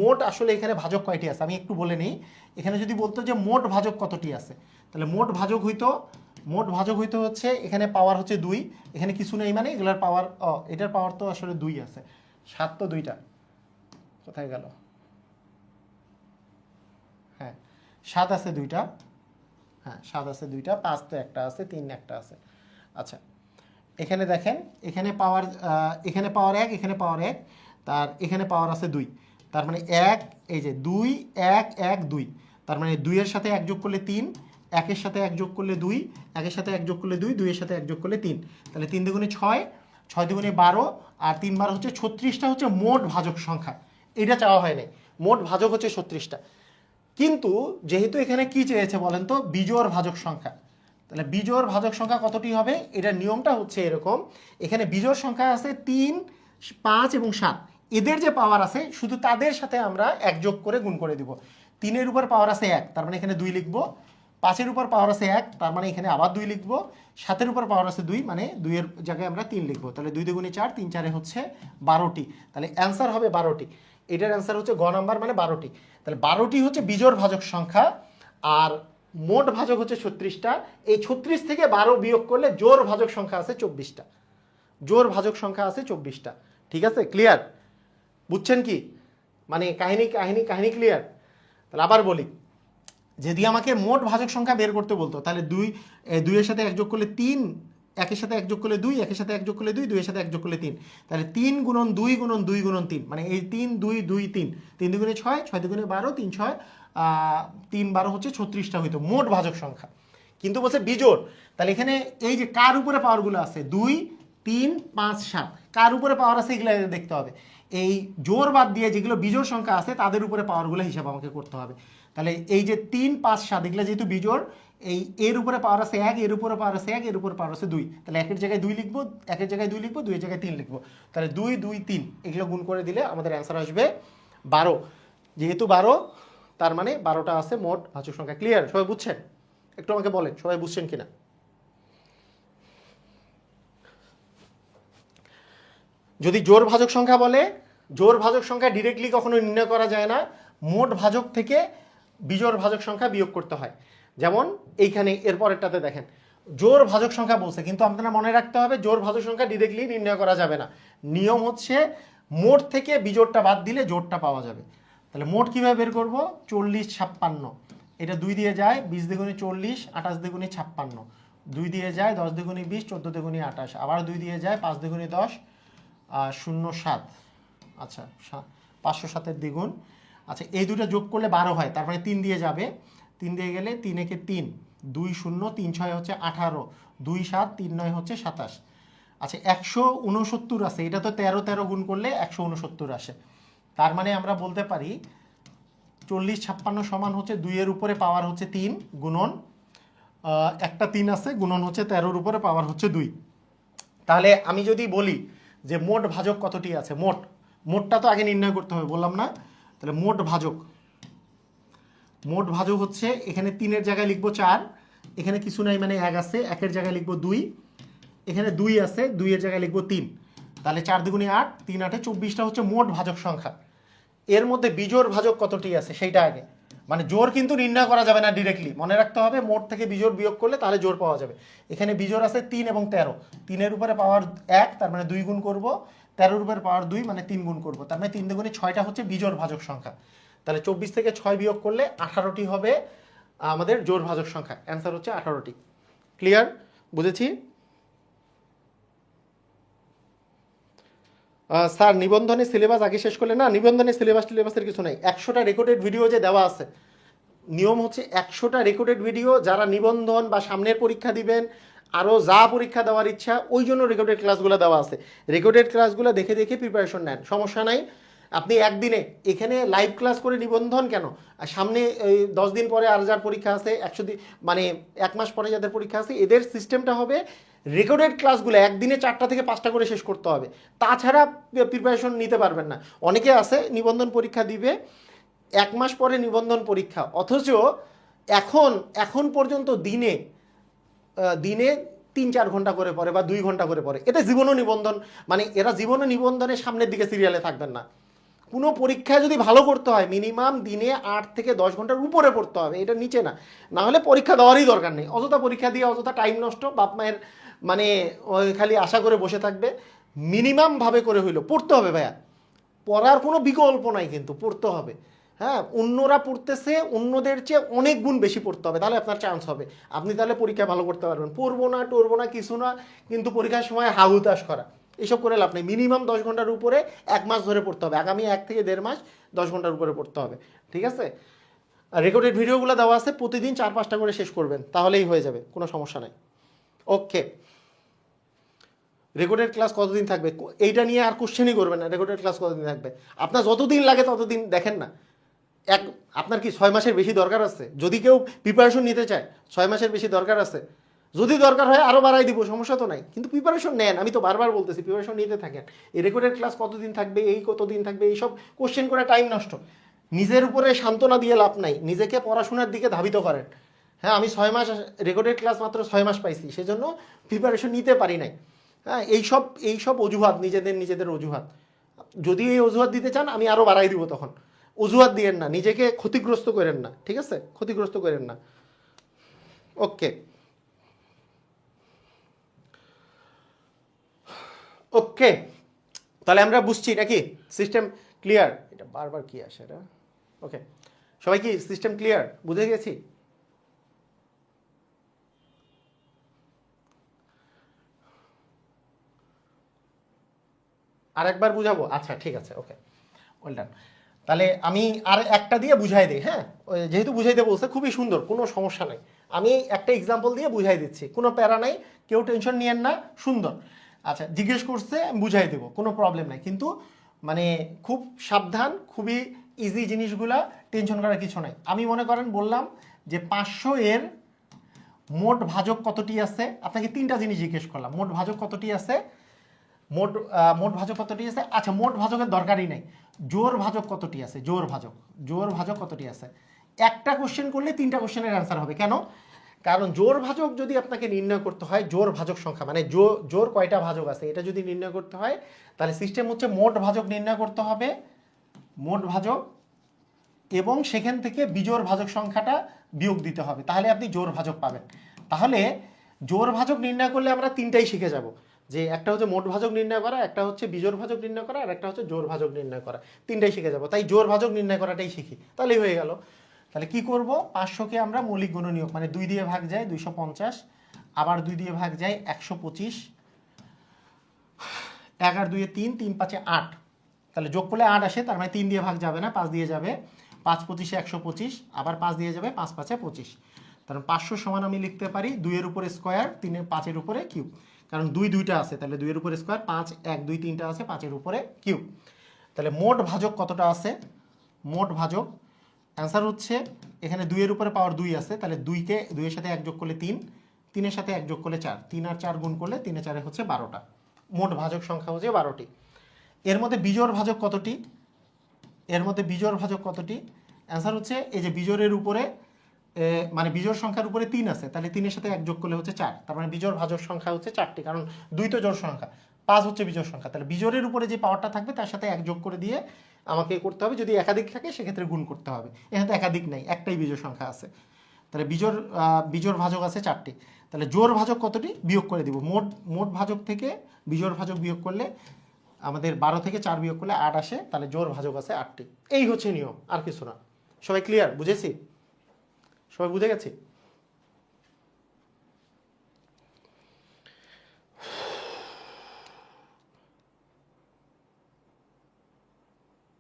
মোট আসলে এখানে ভাজক কয়টি আছে, আমি একটু বলে নিই। এখানে যদি বলতো যে মোট ভাজক কতটি আছে, তাহলে মোট ভাজক হইতো হচ্ছে এখানে পাওয়ার হচ্ছে 2, এখানে কিছু নেই মানে এগুলোর পাওয়ার, এটার পাওয়ার তো আসলে 2 আছে, 7 তো 2টা কোথায় গেল, হ্যাঁ 7 আছে 2টা, হ্যাঁ 7 আছে 2টা, 5 তো একটা আছে, 3 একটা আছে। আচ্ছা এখানে দেখেন, এখানে পাওয়ার 1, এখানে পাওয়ার 1, তার এখানে পাওয়ার আছে 2, তার মানে 1, এই যে 2 1 1 2, তার মানে 2 এর সাথে 1 যোগ করলে 3, 1 এর সাথে 1 যোগ করলে 2, 1 এর সাথে 1 যোগ করলে 2, 2 এর সাথে 1 যোগ করলে 3, তাহলে 3 দুগুণে 6, 6 দুগুণে 12, আর 3 12 হচ্ছে 36টা হচ্ছে মোট ভাজক সংখ্যা। এটা চাওয়া হয় নাই, মোট ভাজক হচ্ছে 36টা। কিন্তু যেহেতু এখানে কি চেয়েছে বলেন তো, বিজোড় ভাজক সংখ্যা, তাহলে বিজোড় ভাজক সংখ্যা কতটি হবে? এটার নিয়মটা হচ্ছে এরকম, এখানে বিজোড় সংখ্যা আছে 3 5 এবং 7, এদের যে পাওয়ার আছে শুধু তাদের সাথে আমরা 1 যোগ করে গুণ করে দিব। 3 এর উপর পাওয়ার আছে 1, তার মানে এখানে 2 লিখব। 5 এর উপর পাওয়ার আছে 1, তার মানে এখানে আবার 2 লিখব। 7 এর উপর পাওয়ার আছে 2, মানে 2 এর জায়গায় আমরা 3 লিখব। তাহলে 2 দুগুণে 4, 3 4 হচ্ছে 12টি, তাহলে অ্যান্সার হবে 12টি। এটার অ্যান্সার হচ্ছে গ নাম্বার, মানে 12টি। তাহলে 12টি হচ্ছে বিজোড় ভাজক সংখ্যা, আর মোট ভাজক হচ্ছে 36টা। এই 36 থেকে 12 বিয়োগ করলে জোড় ভাজক সংখ্যা আছে 24টা, জোড় ভাজক সংখ্যা আছে 24টা। ঠিক আছে, ক্লিয়ার? বুঝছেন কি? মানে কাহিনী ক্লিয়ার? তাহলে আবার বলি, যদি আমাকে মোট ভাজক সংখ্যা বের করতে বলতো, তাহলে 2 এর সাথে 1 যোগ করলে 3, 1 এর সাথে 1 যোগ করলে 2, 1 এর সাথে 1 যোগ করলে 2, 2 এর সাথে 1 যোগ করলে 3, তাহলে 3 গুণন 2 গুণন 2 গুণন 3, মানে এই 3 2 2 3, 3 দুগুণে 6, 6 দুগুণে 12, 3 6 3 12 হচ্ছে 36টা হইতো মোট ভাজক সংখ্যা। কিন্তু বলছে বিজোড়, তাহলে এখানে এই যে কার উপরে পাওয়ারগুলো আছে 2 3 5 7, কার উপরে পাওয়ার আছে এগুলো দেখতে হবে। এই জোড় বাদ দিয়ে যেগুলো বিজোড় সংখ্যা আছে তাদের উপরে পাওয়ারগুলো হিসাব আমাকে করতে হবে। তাহলে এই যে 3 5 7 এগুলো যেহেতু বিজোড়, এই এর উপরে পাওয়ার আছে 1, এর উপরে পাওয়ার আছে 1, এর উপরে পাওয়ার আছে 2, তাহলে 1 এর জায়গায় 2 লিখবো, 1 এর জায়গায় 2 লিখবো, 2 এর জায়গায় 3 লিখবো। তাহলে 2 2 3 এগুলো গুণ করে দিলে আমাদের অ্যান্সার আসবে 12। যেহেতু 12, তার মানে 12টা আছে মোট ভাজক সংখ্যা। ক্লিয়ার? সবাই বুঝছেন? একটু আমাকে বলেন সবাই বুঝছেন কিনা। যদি জোড় ভাজক সংখ্যা বলে, জোড় ভাজক সংখ্যা ডিরেক্টলি কখনো নির্ণয় করা যায় না, মোট ভাজক থেকে বিজোড় ভাজক সংখ্যা বিয়োগ করতে হয়। যেমন এইখানে এরপরেরটাতে দেখেন জোড় ভাজক সংখ্যা বলছে, কিন্তু আপনারা মনে রাখতে হবে জোড় ভাজক সংখ্যা ডিরেক্টলি নির্ণয় করা যাবে না। নিয়ম হচ্ছে মোট থেকে বিজোড়টা বাদ দিলে জোড়টা পাওয়া যাবে। তাহলে মোট কীভাবে বের করব? 40 56, এটা 2 দিয়ে যায়, 20 দ্বিগুণে 40, 28 দ্বিগুণে 56, 2 দিয়ে যায় 10 দ্বিগুণে 20, 14 দ্বিগুণে 28, আবার 2 দিয়ে যায় 5 দ্বিগুণে 10, 07, আচ্ছা 507-এর দ্বিগুণ। আচ্ছা এই দুটো যোগ করলে 12 হয়, তার মানে 3 দিয়ে যাবে, 3 দিয়ে গেলে 3 একে 3, 2 0, 3 6 হচ্ছে 18, 2 7, 3 9 হচ্ছে 27। আচ্ছা 169 আছে, এটা তো 13 13 গুণ করলে 169 আসে। তার মানে আমরা বলতে পারি 40 56 সমান হচ্ছে 2 এর উপরে পাওয়ার হচ্ছে 3 গুণন একটা 3 আছে গুণন হচ্ছে 13-র উপরে পাওয়ার হচ্ছে 2। তাহলে আমি যদি বলি যে মোট ভাজক কতটি আছে, মোটটা তো আগে নির্ণয় করতে হবে, বললাম না? তাহলে মোট ভাজক হচ্ছে এখানে 3 এর জায়গায় লিখবো 4, এখানে কিছু নাই মানে 1 আছে, 1 এর জায়গায় লিখবো 2, এখানে 2 আছে, 2 এর জায়গায় লিখবো 3, তাহলে 4 দুগুণে 8, 3 8 24টা হচ্ছে মোট ভাজক সংখ্যা। এর মধ্যে বিজোড় ভাজক কতটি আছে সেইটা আগে, মানে জোর কিন্তু নির্ণয় করা যাবে না ডিরেক্টলি, মনে রাখতে হবে মোট থেকে বিজোড় বিয়োগ করলে তাহলে জোর পাওয়া যাবে। এখানে বিজোড় আছে 3 এবং 13, 3-এর উপরে পাওয়ার 1 তার মানে 2 গুণ করব, 13-এর উপরে পাওয়ার 2 মানে 3 গুণ করব, তার মানে 3 দুগুণে 6টা হচ্ছে বিজোড় ভাজক সংখ্যা। তাহলে 24 থেকে 6 বিয়োগ করলে 18টি হবে আমাদের জোড় ভাজক সংখ্যা, অ্যান্সার হচ্ছে 18টি। ক্লিয়ার? বুঝেছি? স্যার নিবন্ধনের সিলেবাস আগে শেষ করলে? না, নিবন্ধনের সিলেবাসের কিছু নাই। 100টা রেকর্ডেড ভিডিও যে দেওয়া আছে, নিয়ম হচ্ছে 100টা রেকর্ডেড ভিডিও যারা নিবন্ধন বা সামনের পরীক্ষা দিবেন, আরও যা পরীক্ষা দেওয়ার ইচ্ছা, ওই জন্য রেকর্ডেড ক্লাসগুলো দেওয়া আছে। রেকর্ডেড ক্লাসগুলো দেখে দেখে প্রিপারেশন নেন, সমস্যা নাই। আপনি একদিনে এখানে লাইভ ক্লাস করে নিবন্ধন কেন, আর সামনে 10 দিন পরে আর যার পরীক্ষা আছে, 100 দিন মানে 1 মাস পরে যাদের পরীক্ষা আছে, এদের সিস্টেমটা হবে রেকর্ডেড ক্লাসগুলো একদিনে 4টা থেকে 5টা করে শেষ করতে হবে, তাছাড়া প্রিপারেশন নিতে পারবেন না। অনেকে আছে নিবন্ধন পরীক্ষা দিবে 1 মাস পরে নিবন্ধন পরীক্ষা, অথচ এখন পর্যন্ত দিনে 3-4 ঘন্টা করে পড়ে বা 2 ঘন্টা করে পড়ে। এটা জীবনও নিবন্ধন, মানে এরা জীবনও নিবন্ধনের সামনের দিকে সিরিয়ালে থাকবেন না। কোনো পরীক্ষায় যদি ভালো করতে হয় মিনিমাম দিনে 8 থেকে 10 ঘন্টার উপরে পড়তে হবে, এটা নিচে না। না হলে পরীক্ষা দেওয়ারই দরকার নেই, অযথা পরীক্ষা দিয়ে অযথা টাইম নষ্ট, বাপ মায়ের মানে খালি আশা করে বসে থাকবে। মিনিমামভাবে করে হইলো পড়তে হবে ভাইয়া, পড়ার কোনো বিকল্প নাই, কিন্তু পড়তে হবে। হ্যাঁ, অন্যরা পড়তেছে, অন্যদের চেয়ে অনেক গুণ বেশি পড়তে হবে, তাহলে আপনার চান্স হবে, আপনি তাহলে পরীক্ষা ভালো করতে পারবেন। পড়বো না টরবো না কিছু না, কিন্তু পরীক্ষার সময় হাহুতাশ করা এসব করে লাভ নেই। মিনিমাম 10 ঘন্টার উপরে 1 মাস ধরে পড়তে হবে, আগামী 1 থেকে 1.5 মাস 10 ঘন্টার উপরে পড়তে হবে, ঠিক আছে? আর রেকর্ডেড ভিডিওগুলো দেওয়া আছে, প্রতিদিন 4-5টা করে শেষ করবেন, তাহলেই হয়ে যাবে, কোনো সমস্যা নাই। ওকে, রেকর্ডেড ক্লাস কতদিন থাকবে এইটা নিয়ে আর কোশ্চেনই করবেন না, রেকর্ডেড ক্লাস কতদিন থাকবে, আপনার যতদিন লাগে ততদিন দেখেন না। আপনার কি 6 মাসের বেশি দরকার আছে? যদি কেউ প্রিপারেশন নিতে চায় 6 মাসের বেশি দরকার আছে, যদি দরকার হয় আরও বাড়াই দিব, সমস্যা তো নাই, কিন্তু প্রিপারেশন নেন। আমি তো বারবার বলতেছি প্রিপারেশন নিতে থাকেন। এই রেকর্ডেড ক্লাস কতদিন থাকবে, এই কতদিন থাকবে, এইসব কোশ্চেন করে টাইম নষ্ট, নিজের উপরে সান্ত্বনা দিয়ে লাভ নাই, নিজেকে পড়াশোনার দিকে ধাবিত করেন। হ্যাঁ, আমি 6 মাস রেকর্ডেড ক্লাস মাত্র 6 মাস পাইছি, সেজন্য প্রিপারেশন নিতে পারি নাই। হ্যাঁ, এইসব অজুহাত, নিজেদের অজুহাত। যদি এই অজুহাত দিতে চান আমি আরও বাড়াই দিব, তখন অজুহাত দিয়েন না, নিজেকে ক্ষতিগ্রস্ত করেন না, ঠিক আছে? ক্ষতিগ্রস্ত করেন না। ওকে ওকে, তাহলে আমরা বুঝছি নাকি সিস্টেম ক্লিয়ার? এটা বারবার কি আসে এটা? ওকে, সবাই কি সিস্টেম ক্লিয়ার, বুঝে গেছি? আরেকবার বুঝাবো? আচ্ছা ঠিক আছে, ওকে, ওয়েল ডান। তাহলে আমি আর একটা দিয়ে বুঝাই দিই। হ্যাঁ, যেহেতু বুঝাইতে বলছে খুবই সুন্দর, কোনো সমস্যা নাই, আমি একটা এক্সাম্পল দিয়ে বুঝাই দিচ্ছি, কোনো প্যারা নাই, কেউ টেনশন নিয়েন না, সুন্দর। আচ্ছা, জিজ্ঞেস করছে আমি বুঝাই দেবো, কোনো প্রবলেম নাই, কিন্তু মানে খুব সাবধান, খুবই ইজি জিনিসগুলা, টেনশন করার কিছু নাই। আমি মনে করেন বললাম যে 500 এর মোট ভাজক কতটি আছে, আপনাকে 3টা জিনিস জিজ্ঞেস করলাম, মোট ভাজক কতটি আছে, মোট ভাজক কতটি আছে। আচ্ছা, মোট ভাজকের দরকারই নাই, জোর ভাজক কতটি আছে, জোর ভাজক কতটি আছে। একটা কোশ্চেন করলে 3টা কোশ্চেনের অ্যান্সার হবে। কেন? কারণ জোর ভাজক যদি আপনাকে নির্ণয় করতে হয়, জোর ভাজক সংখ্যা মানে জোর কয়টা ভাজক আছে এটা যদি নির্ণয় করতে হয়, তাহলে সিস্টেম হচ্ছে মোট ভাজক নির্ণয় করতে হবে, মোট ভাজক, এবং সেখান থেকে বিজোড় ভাজক সংখ্যাটা বিয়োগ দিতে হবে, তাহলে আপনি জোর ভাজক পাবেন। তাহলে জোর ভাজক নির্ণয় করলে আমরা 3টাই শিখে যাব, যে একটা হচ্ছে মোট ভাজক নির্ণয় করা, একটা হচ্ছে বিজোড় ভাজক নির্ণয় করা, আর একটা হচ্ছে জোর ভাজক নির্ণয় করা, 3টাই শিখে যাব। তাই জোর ভাজক নির্ণয় করাটাই শিখি, তাহলেই হয়ে গেল। তাহলে কি করব, 500কে আমরা মৌলিক গুণনীয়ক মানে 2 দিয়ে ভাগ যায় 250, আবার 2 দিয়ে ভাগ যায় 125, 1 আর 2 এ 3, 3 5 এ 8, তাহলে যোগ করলে 8 আসে, তার মানে 3 দিয়ে ভাগ যাবে না, 5 দিয়ে যাবে, 5 25 এ 125, আবার 5 দিয়ে যাবে, 5 5 এ 25, তাহলে 500 সমান আমি লিখতে পারি 2 এর উপরে স্কোয়ার, 3 এর 5 এর উপরে কিউব, কারণ 2 2টা আছে, তাহলে 2 এর উপরে স্কোয়ার, 5 1 2 3টা আছে, 5 এর উপরে কিউব। তাহলে মোট ভাজক কতটা আছে, মোট ভাজক অ্যান্সার হচ্ছে এখানে 2 এর উপরে পাওয়ার 2 আছে, তাহলে 2কে 2 এর সাথে 1 যোগ করলে 3, 3 এর সাথে 1 যোগ করলে 4, 3 আর 4 গুণ করলে 3 এ 4 হচ্ছে 12টা, মোট ভাজক সংখ্যা হচ্ছে 12টি। এর মধ্যে বিজোড় ভাজক কতটি, এর মধ্যে বিজোড় ভাজক কতটি, অ্যান্সার হচ্ছে এই যে বিজোড়ের উপরে মানে বিজোড় সংখ্যার উপরে 3 আছে, তাহলে 3 এর সাথে 1 যোগ করলে হচ্ছে 4, তার মানে বিজোড় ভাজক সংখ্যা হচ্ছে 4টি, কারণ 2 তো জোড় সংখ্যা। 5 হচ্ছে বিজোড় সংখ্যা, তাহলে বিজোড়ের উপরে যে পাওয়ারটা থাকবে তার সাথে 1 যোগ করে দিয়ে আমাকে করতে হবে। যদি একাধিক থাকে সেক্ষেত্রে গুণ করতে হবে। এখানে তো একাধিক নাই, একটাই বিজোড় সংখ্যা আছে। তাহলে বিজোড় ভাজক আছে 4টি। তাহলে জোড় ভাজক কতটি বিয়োগ করে দিব। মোট ভাজক থেকে বিজোড় ভাজক বিয়োগ করলে আমাদের 12 থেকে 4 বিয়োগ করলে 8 আসে। তাহলে জোড় ভাজক আছে 8টি। এই হচ্ছে নিয়ম, আর কিছু না। সবাই ক্লিয়ার? বুঝেছি? সবাই বুঝে গেছি?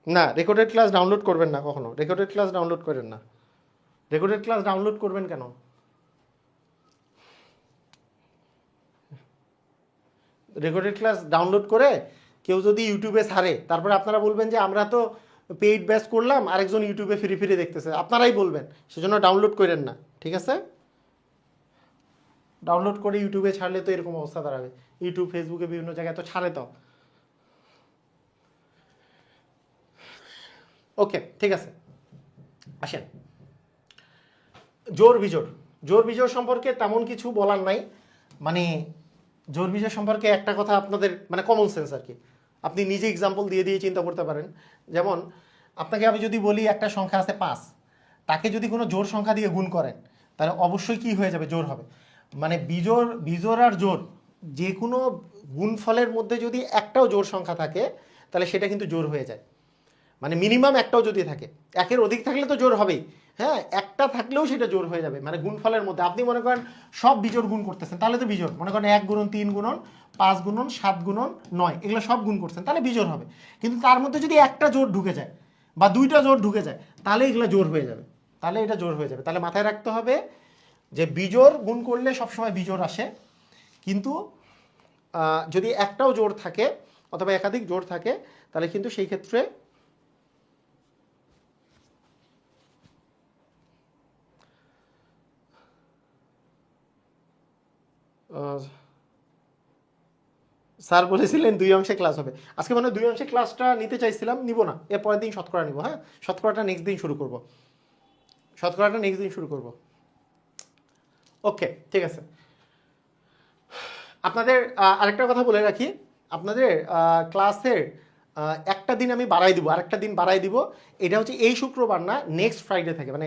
না, রেকর্ডেড ক্লাস ডাউনলোড করবেন না কখনো। রেকর্ডেড ক্লাস ডাউনলোড করেন না। রেকর্ডেড ক্লাস ডাউনলোড করবেন কেন? রেকর্ডেড ক্লাস ডাউনলোড করে কেউ যদি ইউটিউবে ছাড়ে, তারপরে আপনারা বলবেন যে আমরা তো পেইড ব্যাচ করলাম, আরেকজন ইউটিউবে ফ্রি ফ্রি দেখতেছে, আপনারাই বলবেন। সেজন্য ডাউনলোড করেন না, ঠিক আছে? ডাউনলোড করে ইউটিউবে ছাড়লে তো এরকম অবস্থা দাঁড়াবে। ইউটিউব, ফেসবুকে বিভিন্ন জায়গায় তো ছাড়ে। তো ওকে, ঠিক আছে, আসেন। জোড় বিজোড়। জোড় বিজোড় সম্পর্কে তেমন কিছু বলার নাই। মানে জোড় বিজোড় সম্পর্কে একটা কথা আপনাদের, মানে কমন সেন্স আর কি, আপনি নিজে এক্সাম্পল দিয়ে দিয়ে চিন্তা করতে পারেন। যেমন আপনাকে আমি যদি বলি একটা সংখ্যা আছে 5, তাকে যদি কোনো জোড় সংখ্যা দিয়ে গুণ করেন তাহলে অবশ্যই কি হয়ে যাবে? জোড় হবে। মানে বিজোড় আর জোড়, যে কোনো গুণফলের মধ্যে যদি একটাও জোড় সংখ্যা থাকে তাহলে সেটা কিন্তু জোড় হয়ে যায়। মানে মিনিমাম একটাও যদি থাকে, একের অধিক থাকলে তো জোড় হবেই। হ্যাঁ, একটা থাকলেও সেটা জোড় হয়ে যাবে। মানে গুণফলের মধ্যে আপনি মনে করেন সব বিজোড় গুণ করতেছেন, তাহলে তো বিজোড়। মনে করেন 1 গুণন 3 গুণন 5 গুণন 7 গুণন 9, এগুলো সব গুণ করছেন, তাহলে বিজোড় হবে। কিন্তু তার মধ্যে যদি একটা জোড় ঢুকে যায় বা দুইটা জোড় ঢুকে যায় তাহলে এগুলো জোড় হয়ে যাবে। তাহলে এটা জোড় হয়ে যাবে। তাহলে মাথায় রাখতে হবে যে বিজোড় গুণ করলে সবসময় বিজোড় আসে। কিন্তু যদি একটাও জোড় থাকে অথবা একাধিক জোড় থাকে তাহলে কিন্তু সেই ক্ষেত্রে স্যার বলেছিলেন 2 অংশে ক্লাস হবে। আজকে মানে 2 অংশে ক্লাসটা নিতে চাইছিলাম, নিব না। এর পরের দিন শতকরা নিব। হ্যাঁ, শতকরাটা নেক্সট দিন শুরু করব। ওকে, ঠিক আছে। আপনাদের আরেকটা কথা বলে রাখি, আপনাদের ক্লাসের একটা দিন আমি বাড়াই দিব, আরেকটা দিন বাড়াই দিব। এটা হচ্ছে এই শুক্রবার না, নেক্সট ফ্রাইডে থেকে। মানে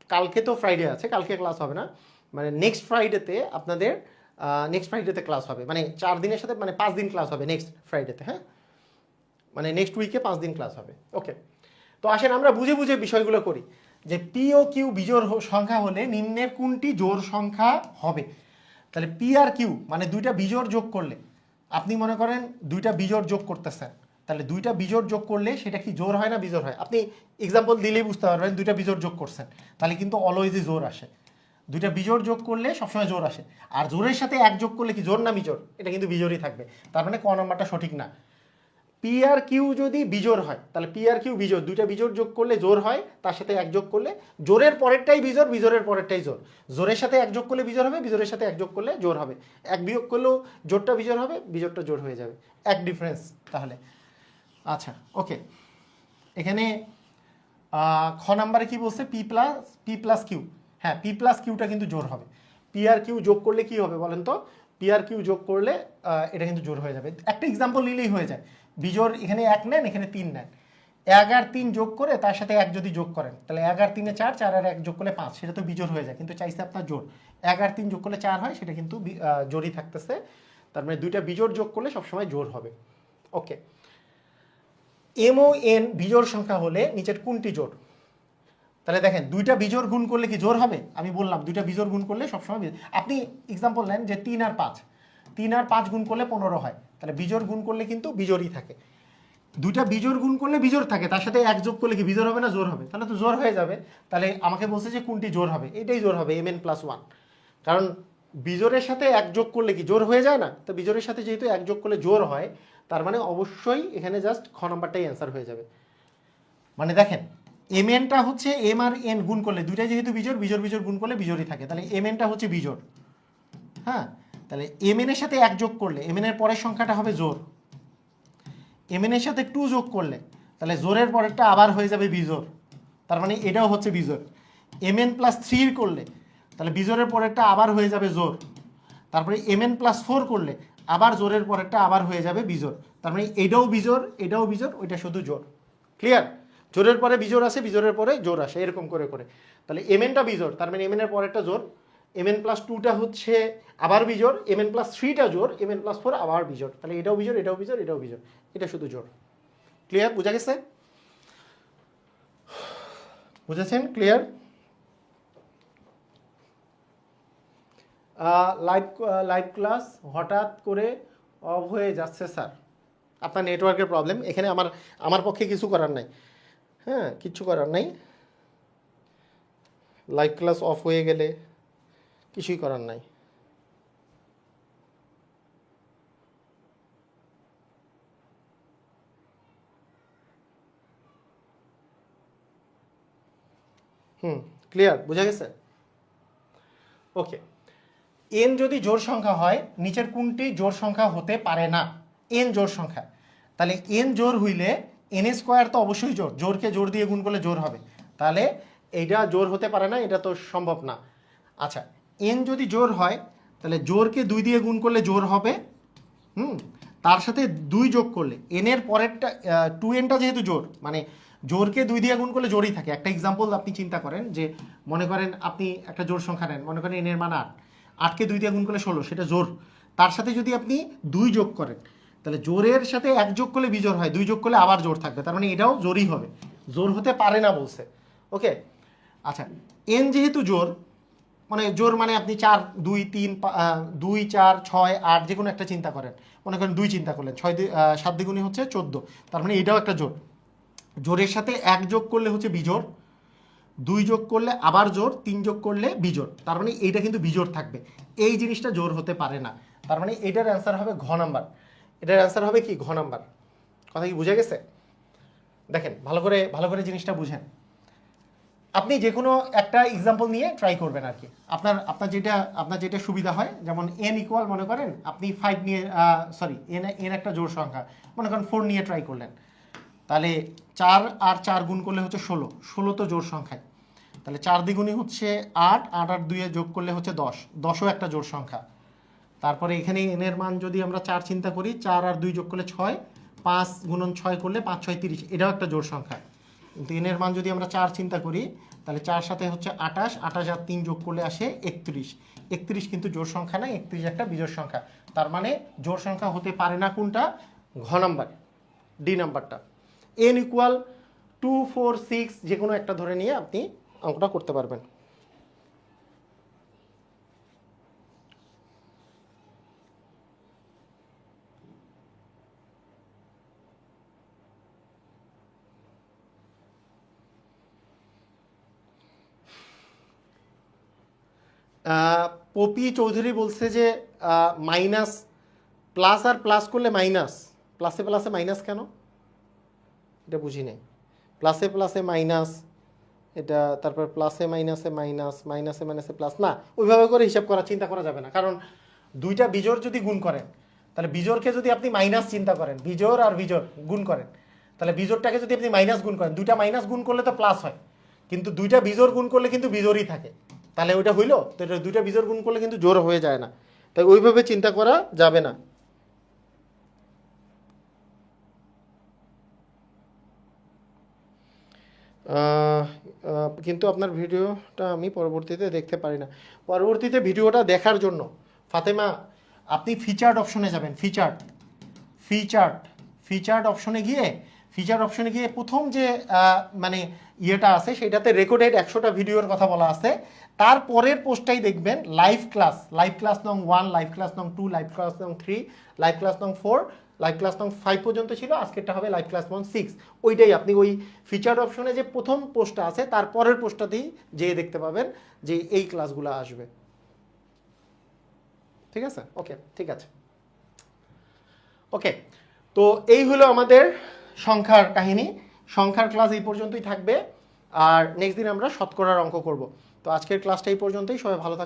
কালকে তো ফ্রাইডে আছে, কালকে ক্লাস হবে না। মানে নেক্সট ফ্রাইডেতে ক্লাস হবে। মানে 4 দিনের সাথে মানে 5 দিন ক্লাস হবে নেক্সট ফ্রাইডেতে। হ্যাঁ, মানে নেক্সট উইকে 5 দিন ক্লাস হবে। ওকে, তো আসেন আমরা বুঝে বুঝে বিষয়গুলো করি। যে পি ও কিউ বিজোড় সংখ্যা হলে নিম্নের কোনটি জোড় সংখ্যা হবে। তাহলে পি আর কিউ মানে দুইটা বিজোড় যোগ করলে, আপনি মনে করেন দুইটা বিজোড় যোগ করতেছেন, তাহলে দুইটা বিজোড় যোগ করলে সেটা কি জোড় হয় না বিজোড় হয়? আপনি এক্সাম্পল দিলেই বুঝতে পারবেন। দুইটা বিজোড় যোগ করছেন তাহলে কিন্তু অলওয়েজই জোড় আসে। দুইটা বিজোড় যোগ করলে সবসময় জোড় আসে। আর জোড়ের সাথে 1 যোগ করলে কি জোড় না বিজোড়? এটা কিন্তু বিজোড়ই থাকবে। তার মানে ক নাম্বারটা সঠিক না। পি আর কিউ যদি বিজোড় হয় তাহলে পি আর কিউ বিজোড়, দুইটা বিজোড় যোগ করলে জোড় হয়, তার সাথে 1 যোগ করলে জোড়ের পরেরটাই বিজোড়, বিজোড়ের পরেরটাই জোড়। জোড়ের সাথে 1 যোগ করলে বিজোড় হবে, বিজোড়ের সাথে 1 যোগ করলে জোড় হবে। 1 বিয়োগ করলেও জোড়টা বিজোড় হবে, বিজোড়টা জোড় হয়ে যাবে। এক ডিফারেন্স তাহলে। আচ্ছা, ওকে। এখানে খ নাম্বারে কি বলছে? P plus Q. হ্যাঁ, পি প্লাস কিউটা কিন্তু জোড় হবে। পি আর কিউ যোগ করলে কি হবে বলেন তো? পি আর কিউ যোগ করলে এটা কিন্তু জোড় হয়ে যাবে। একটা এক্সাম্পল নিলেই হয়ে যায়। বিজোড় এখানে 1 নেন, এখানে 3 নেন। 1 আর 3 যোগ করে তার সাথে 1 যদি যোগ করেন তাহলে 1 আর 3 4, 4 আর 1 যোগ করলে 5, সেটা তো বিজোড় হয়ে যায়। কিন্তু চাইছে আপনার জোড়। 1 আর 3 যোগ করলে 4 হয়, সেটা কিন্তু জোড়ই থাকতেছে। তার মানে দুইটা বিজোড় যোগ করলে সবসময় জোড় হবে। ওকে, এম ও এন বিজোড় সংখ্যা হলে নিচের কোনটি জোড়? তাহলে দেখেন দুইটা বিজোড় গুণ করলে কি জোড় হবে? আমি বললাম দুইটা বিজোড় গুণ করলে সবসময়। আপনি এক্সাম্পল নেন যে 3 আর 5, 3 আর 5 গুণ করলে 15 হয়। তাহলে বিজোড় গুণ করলে কিন্তু বিজোড়ই থাকে। দুইটা বিজোড় গুণ করলে বিজোড় থাকে, তার সাথে 1 যোগ করলে কি বিজোড় হবে না জোড় হবে? তাহলে তো জোড় হয়ে যাবে। তাহলে আমাকে বলছে যে কোনটি জোড় হবে, এটাই জোড় হবে, mn + 1। কারণ বিজোড়ের সাথে 1 যোগ করলে কি জোড় হয়ে যায় না? তো বিজোড়ের সাথে যেহেতু 1 যোগ করলে জোড় হয়, তার মানে অবশ্যই এখানে জাস্ট খ নাম্বারটাই অ্যান্সার হয়ে যাবে। মানে দেখেন mnটা হচ্ছে m আর n গুণ করলে, দুইটাই যেহেতু বিজোড়, বিজোড় বিজোড় গুণ করলে বিজোড়ই থাকে। তাহলে mnটা হচ্ছে বিজোড়। হ্যাঁ, তাহলে mn এর সাথে 1 যোগ করলে mn এর পরের সংখ্যাটা হবে জোড়। mn এর সাথে 2 যোগ করলে তাহলে জোড়ের পরেরটা আবার হয়ে যাবে বিজোড়। তার মানে এটাও হচ্ছে বিজোড়। mn + 3 করলে তাহলে বিজোড়ের পরেরটা আবার হয়ে যাবে জোড়। তারপরে mn + 4 করলে আবার জোরের পরেরটা আবার হয়ে যাবে বিজোড়। তার মানে এটাও বিজোড়, এটাও বিজোড়, ওইটা শুধু জোড়। ক্লিয়ার? জোরের পরে বিজোড় আসে, বিজোড়ের পরে জোর আসে, এরকম করে করে। তাহলে mnটা বিজোড়, তার মানে mn এর পরেরটা জোর, mn+2টা হচ্ছে আবার বিজোড়, mn+3টা জোর, mn+4 আবার বিজোড়। তাহলে এটাও বিজোড়, এটাও বিজোড়, এটাও বিজোড়, এটা শুধু জোড়। ক্লিয়ার? বুঝা গেছে? বুঝেছেন? ক্লিয়ার? লাইভ ক্লাস হঠাৎ করে অফ হয়ে যাচ্ছে স্যার। আপনার নেটওয়ার্কের প্রবলেম, এখানে আমার পক্ষে কিছু করার নাই। হ্যাঁ, কিচ্ছু করার নাই। লাইভ ক্লাস অফ হয়ে গেলে কিছুই করার নাই। ক্লিয়ার? বুঝা গেছে? ওকে। এন যদি জোড় সংখ্যা হয়, নিচের কোনটি জোড় সংখ্যা হতে পারে না? এন জোড় সংখ্যা। তাহলে এন জোড় হইলে এন স্কোয়ার তো অবশ্যই জোড়, জোরকে জোর দিয়ে গুণ করলে জোর হবে। তাহলে এইটা জোর হতে পারে না, এটা তো সম্ভব না। আচ্ছা, এন যদি জোর হয় তাহলে জোরকে 2 দিয়ে গুণ করলে জোর হবে। তার সাথে 2 যোগ করলে এনের পরেরটা 2nটা যেহেতু জোর, মানে জোরকে 2 দিয়ে গুণ করলে জোরই থাকে। একটা এক্সাম্পল আপনি চিন্তা করেন, যে মনে করেন আপনি একটা জোড় সংখ্যা নেন, মনে করেন এনের মান 8, 8কে 2 দিয়ে গুণ করলে 16, সেটা জোর। তার সাথে যদি আপনি 2 যোগ করেন, তাহলে জোরের সাথে 1 যোগ করলে বিজোড় হয়, 2 যোগ করলে আবার জোর থাকবে, তার মানে এটাও জোরই হবে। জোর হতে পারে না বলছে। ওকে। আচ্ছা, এন যেহেতু জোর, মানে জোর মানে আপনি 4, 2, 3, 2, 4, 6, 8 যে কোনো একটা চিন্তা করেন। মনে করেন 2 চিন্তা করলেন, 7 দ্বিগুণী হচ্ছে 14, তার মানে এটাও একটা জোর। জোরের সাথে 1 যোগ করলে হচ্ছে বিজোড়, 2 যোগ করলে আবার জোর, 3 যোগ করলে বিজোড়, তার মানে এইটা কিন্তু বিজোড় থাকবে। এই জিনিসটা জোর হতে পারে না, তার মানে এটার অ্যান্সার হবে ঘ নাম্বার। এটার অ্যান্সার হবে কি? ঘ নাম্বার। কথা কি বুঝে গেছে? দেখেন ভালো করে জিনিসটা বুঝেন। আপনি যে কোনো একটা এক্সাম্পল নিয়ে ট্রাই করবেন আর কি, আপনার যেটা সুবিধা হয়। যেমন এন ইকুয়াল, মনে করেন আপনি 5 নিয়ে, সরি, এন একটা জোড় সংখ্যা, মনে করেন 4 নিয়ে ট্রাই করলেন। তাহলে 4 আর 4 গুণ করলে হচ্ছে 16, 16 তো জোড় সংখ্যায়। তাহলে 4 দ্বিগুণী হচ্ছে 8, 8 আর 2 যোগ করলে হচ্ছে 10, 10ও একটা জোড় সংখ্যা। তারপরে এখানে এনের মান যদি আমরা 4 চিন্তা করি, 4 আর 2 যোগ করলে 6, 5 গুণন 6 করলে 5, 6, 30, এটাও একটা জোড় সংখ্যা। কিন্তু এনের মান যদি আমরা 4 চিন্তা করি, তাহলে 4 সাথে হচ্ছে 28, 28 আর 3 যোগ করলে আসে 31, 31 কিন্তু জোড় সংখ্যা না, 31 একটা বিজোড় সংখ্যা। তার মানে জোড় সংখ্যা হতে পারে না কোনটা? ঘ নাম্বার, ডি নাম্বারটা। এন ইকুয়াল 2, 4, 6 যে কোনো একটা ধরে নিয়ে আপনি অঙ্কটা করতে পারবেন। পপি চৌধুরী বলছে যে মাইনাস, প্লাস আর প্লাস করলে মাইনাস, প্লাসে প্লাসে মাইনাস কেন? এটা বুঝি নাই। প্লাসে প্লাসে মাইনাস, এটা তারপর প্লাসে মাইনাসে মাইনাস, মাইনাসে মাইনাসে প্লাস, না ওইভাবে করে হিসাব করা চিন্তা করা যাবে না। কারণ দুইটা বিজোড় যদি গুণ করেন, তাহলে বিজোড়কে যদি আপনি মাইনাস চিন্তা করেন, বিজোড় আর বিজোড় গুণ করেন, তাহলে বিজোড়টাকে যদি আপনি মাইনাস গুণ করেন, দুইটা মাইনাস গুণ করলে তো প্লাস হয়, কিন্তু দুইটা বিজোড় গুণ করলে কিন্তু বিজোড়ই থাকে। তাহলে ওইটা হইলো তো, এটা দুইটা বিজোড় গুণ করলে কিন্তু জোড় হয়ে যায় না, তাই ওইভাবে চিন্তা করা যাবে না। কিন্তু আপনার ভিডিওটা আমি পরবর্তীতে দেখতে পারি না। পরবর্তীতে ভিডিওটা দেখার জন্য ফাতেমা আপনি ফিচার্ড অপশনে যাবেন। ফিচার্ড অপশনে গিয়ে প্রথম যে মানে ইয়েটা আছে, সেটাতে রেকর্ডেড 100টা ভিডিওর কথা বলা আছে। তারপরের পোস্টটাই দেখবেন লাইভ ক্লাস নং 1, লাইভ ক্লাস নং 2, লাইভ ক্লাস নং 3, লাইভ ক্লাস নং 4, লাইভ ক্লাস নং 5 পর্যন্ত ছিল, আজকেরটা হবে লাইভ ক্লাস নং 6। ওইটাই আপনি ওই ফিচার্ড অপশনে যে প্রথম পোস্টটা আছে তারপরের পোস্টটাতেই যেয়ে দেখতে পাবেন যে এই ক্লাসগুলো আসবে। ঠিক আছে? ওকে, ঠিক আছে। ওকে, তো এই হলো আমাদের সংখ্যার কাহিনী। সংখ্যার ক্লাস এই পর্যন্তই থাকবে, আর নেক্সট দিন আমরা শতকরার অঙ্ক করব। তো আজকের ক্লাসটা এই পর্যন্তই। সবাই ভালো থাকবেন।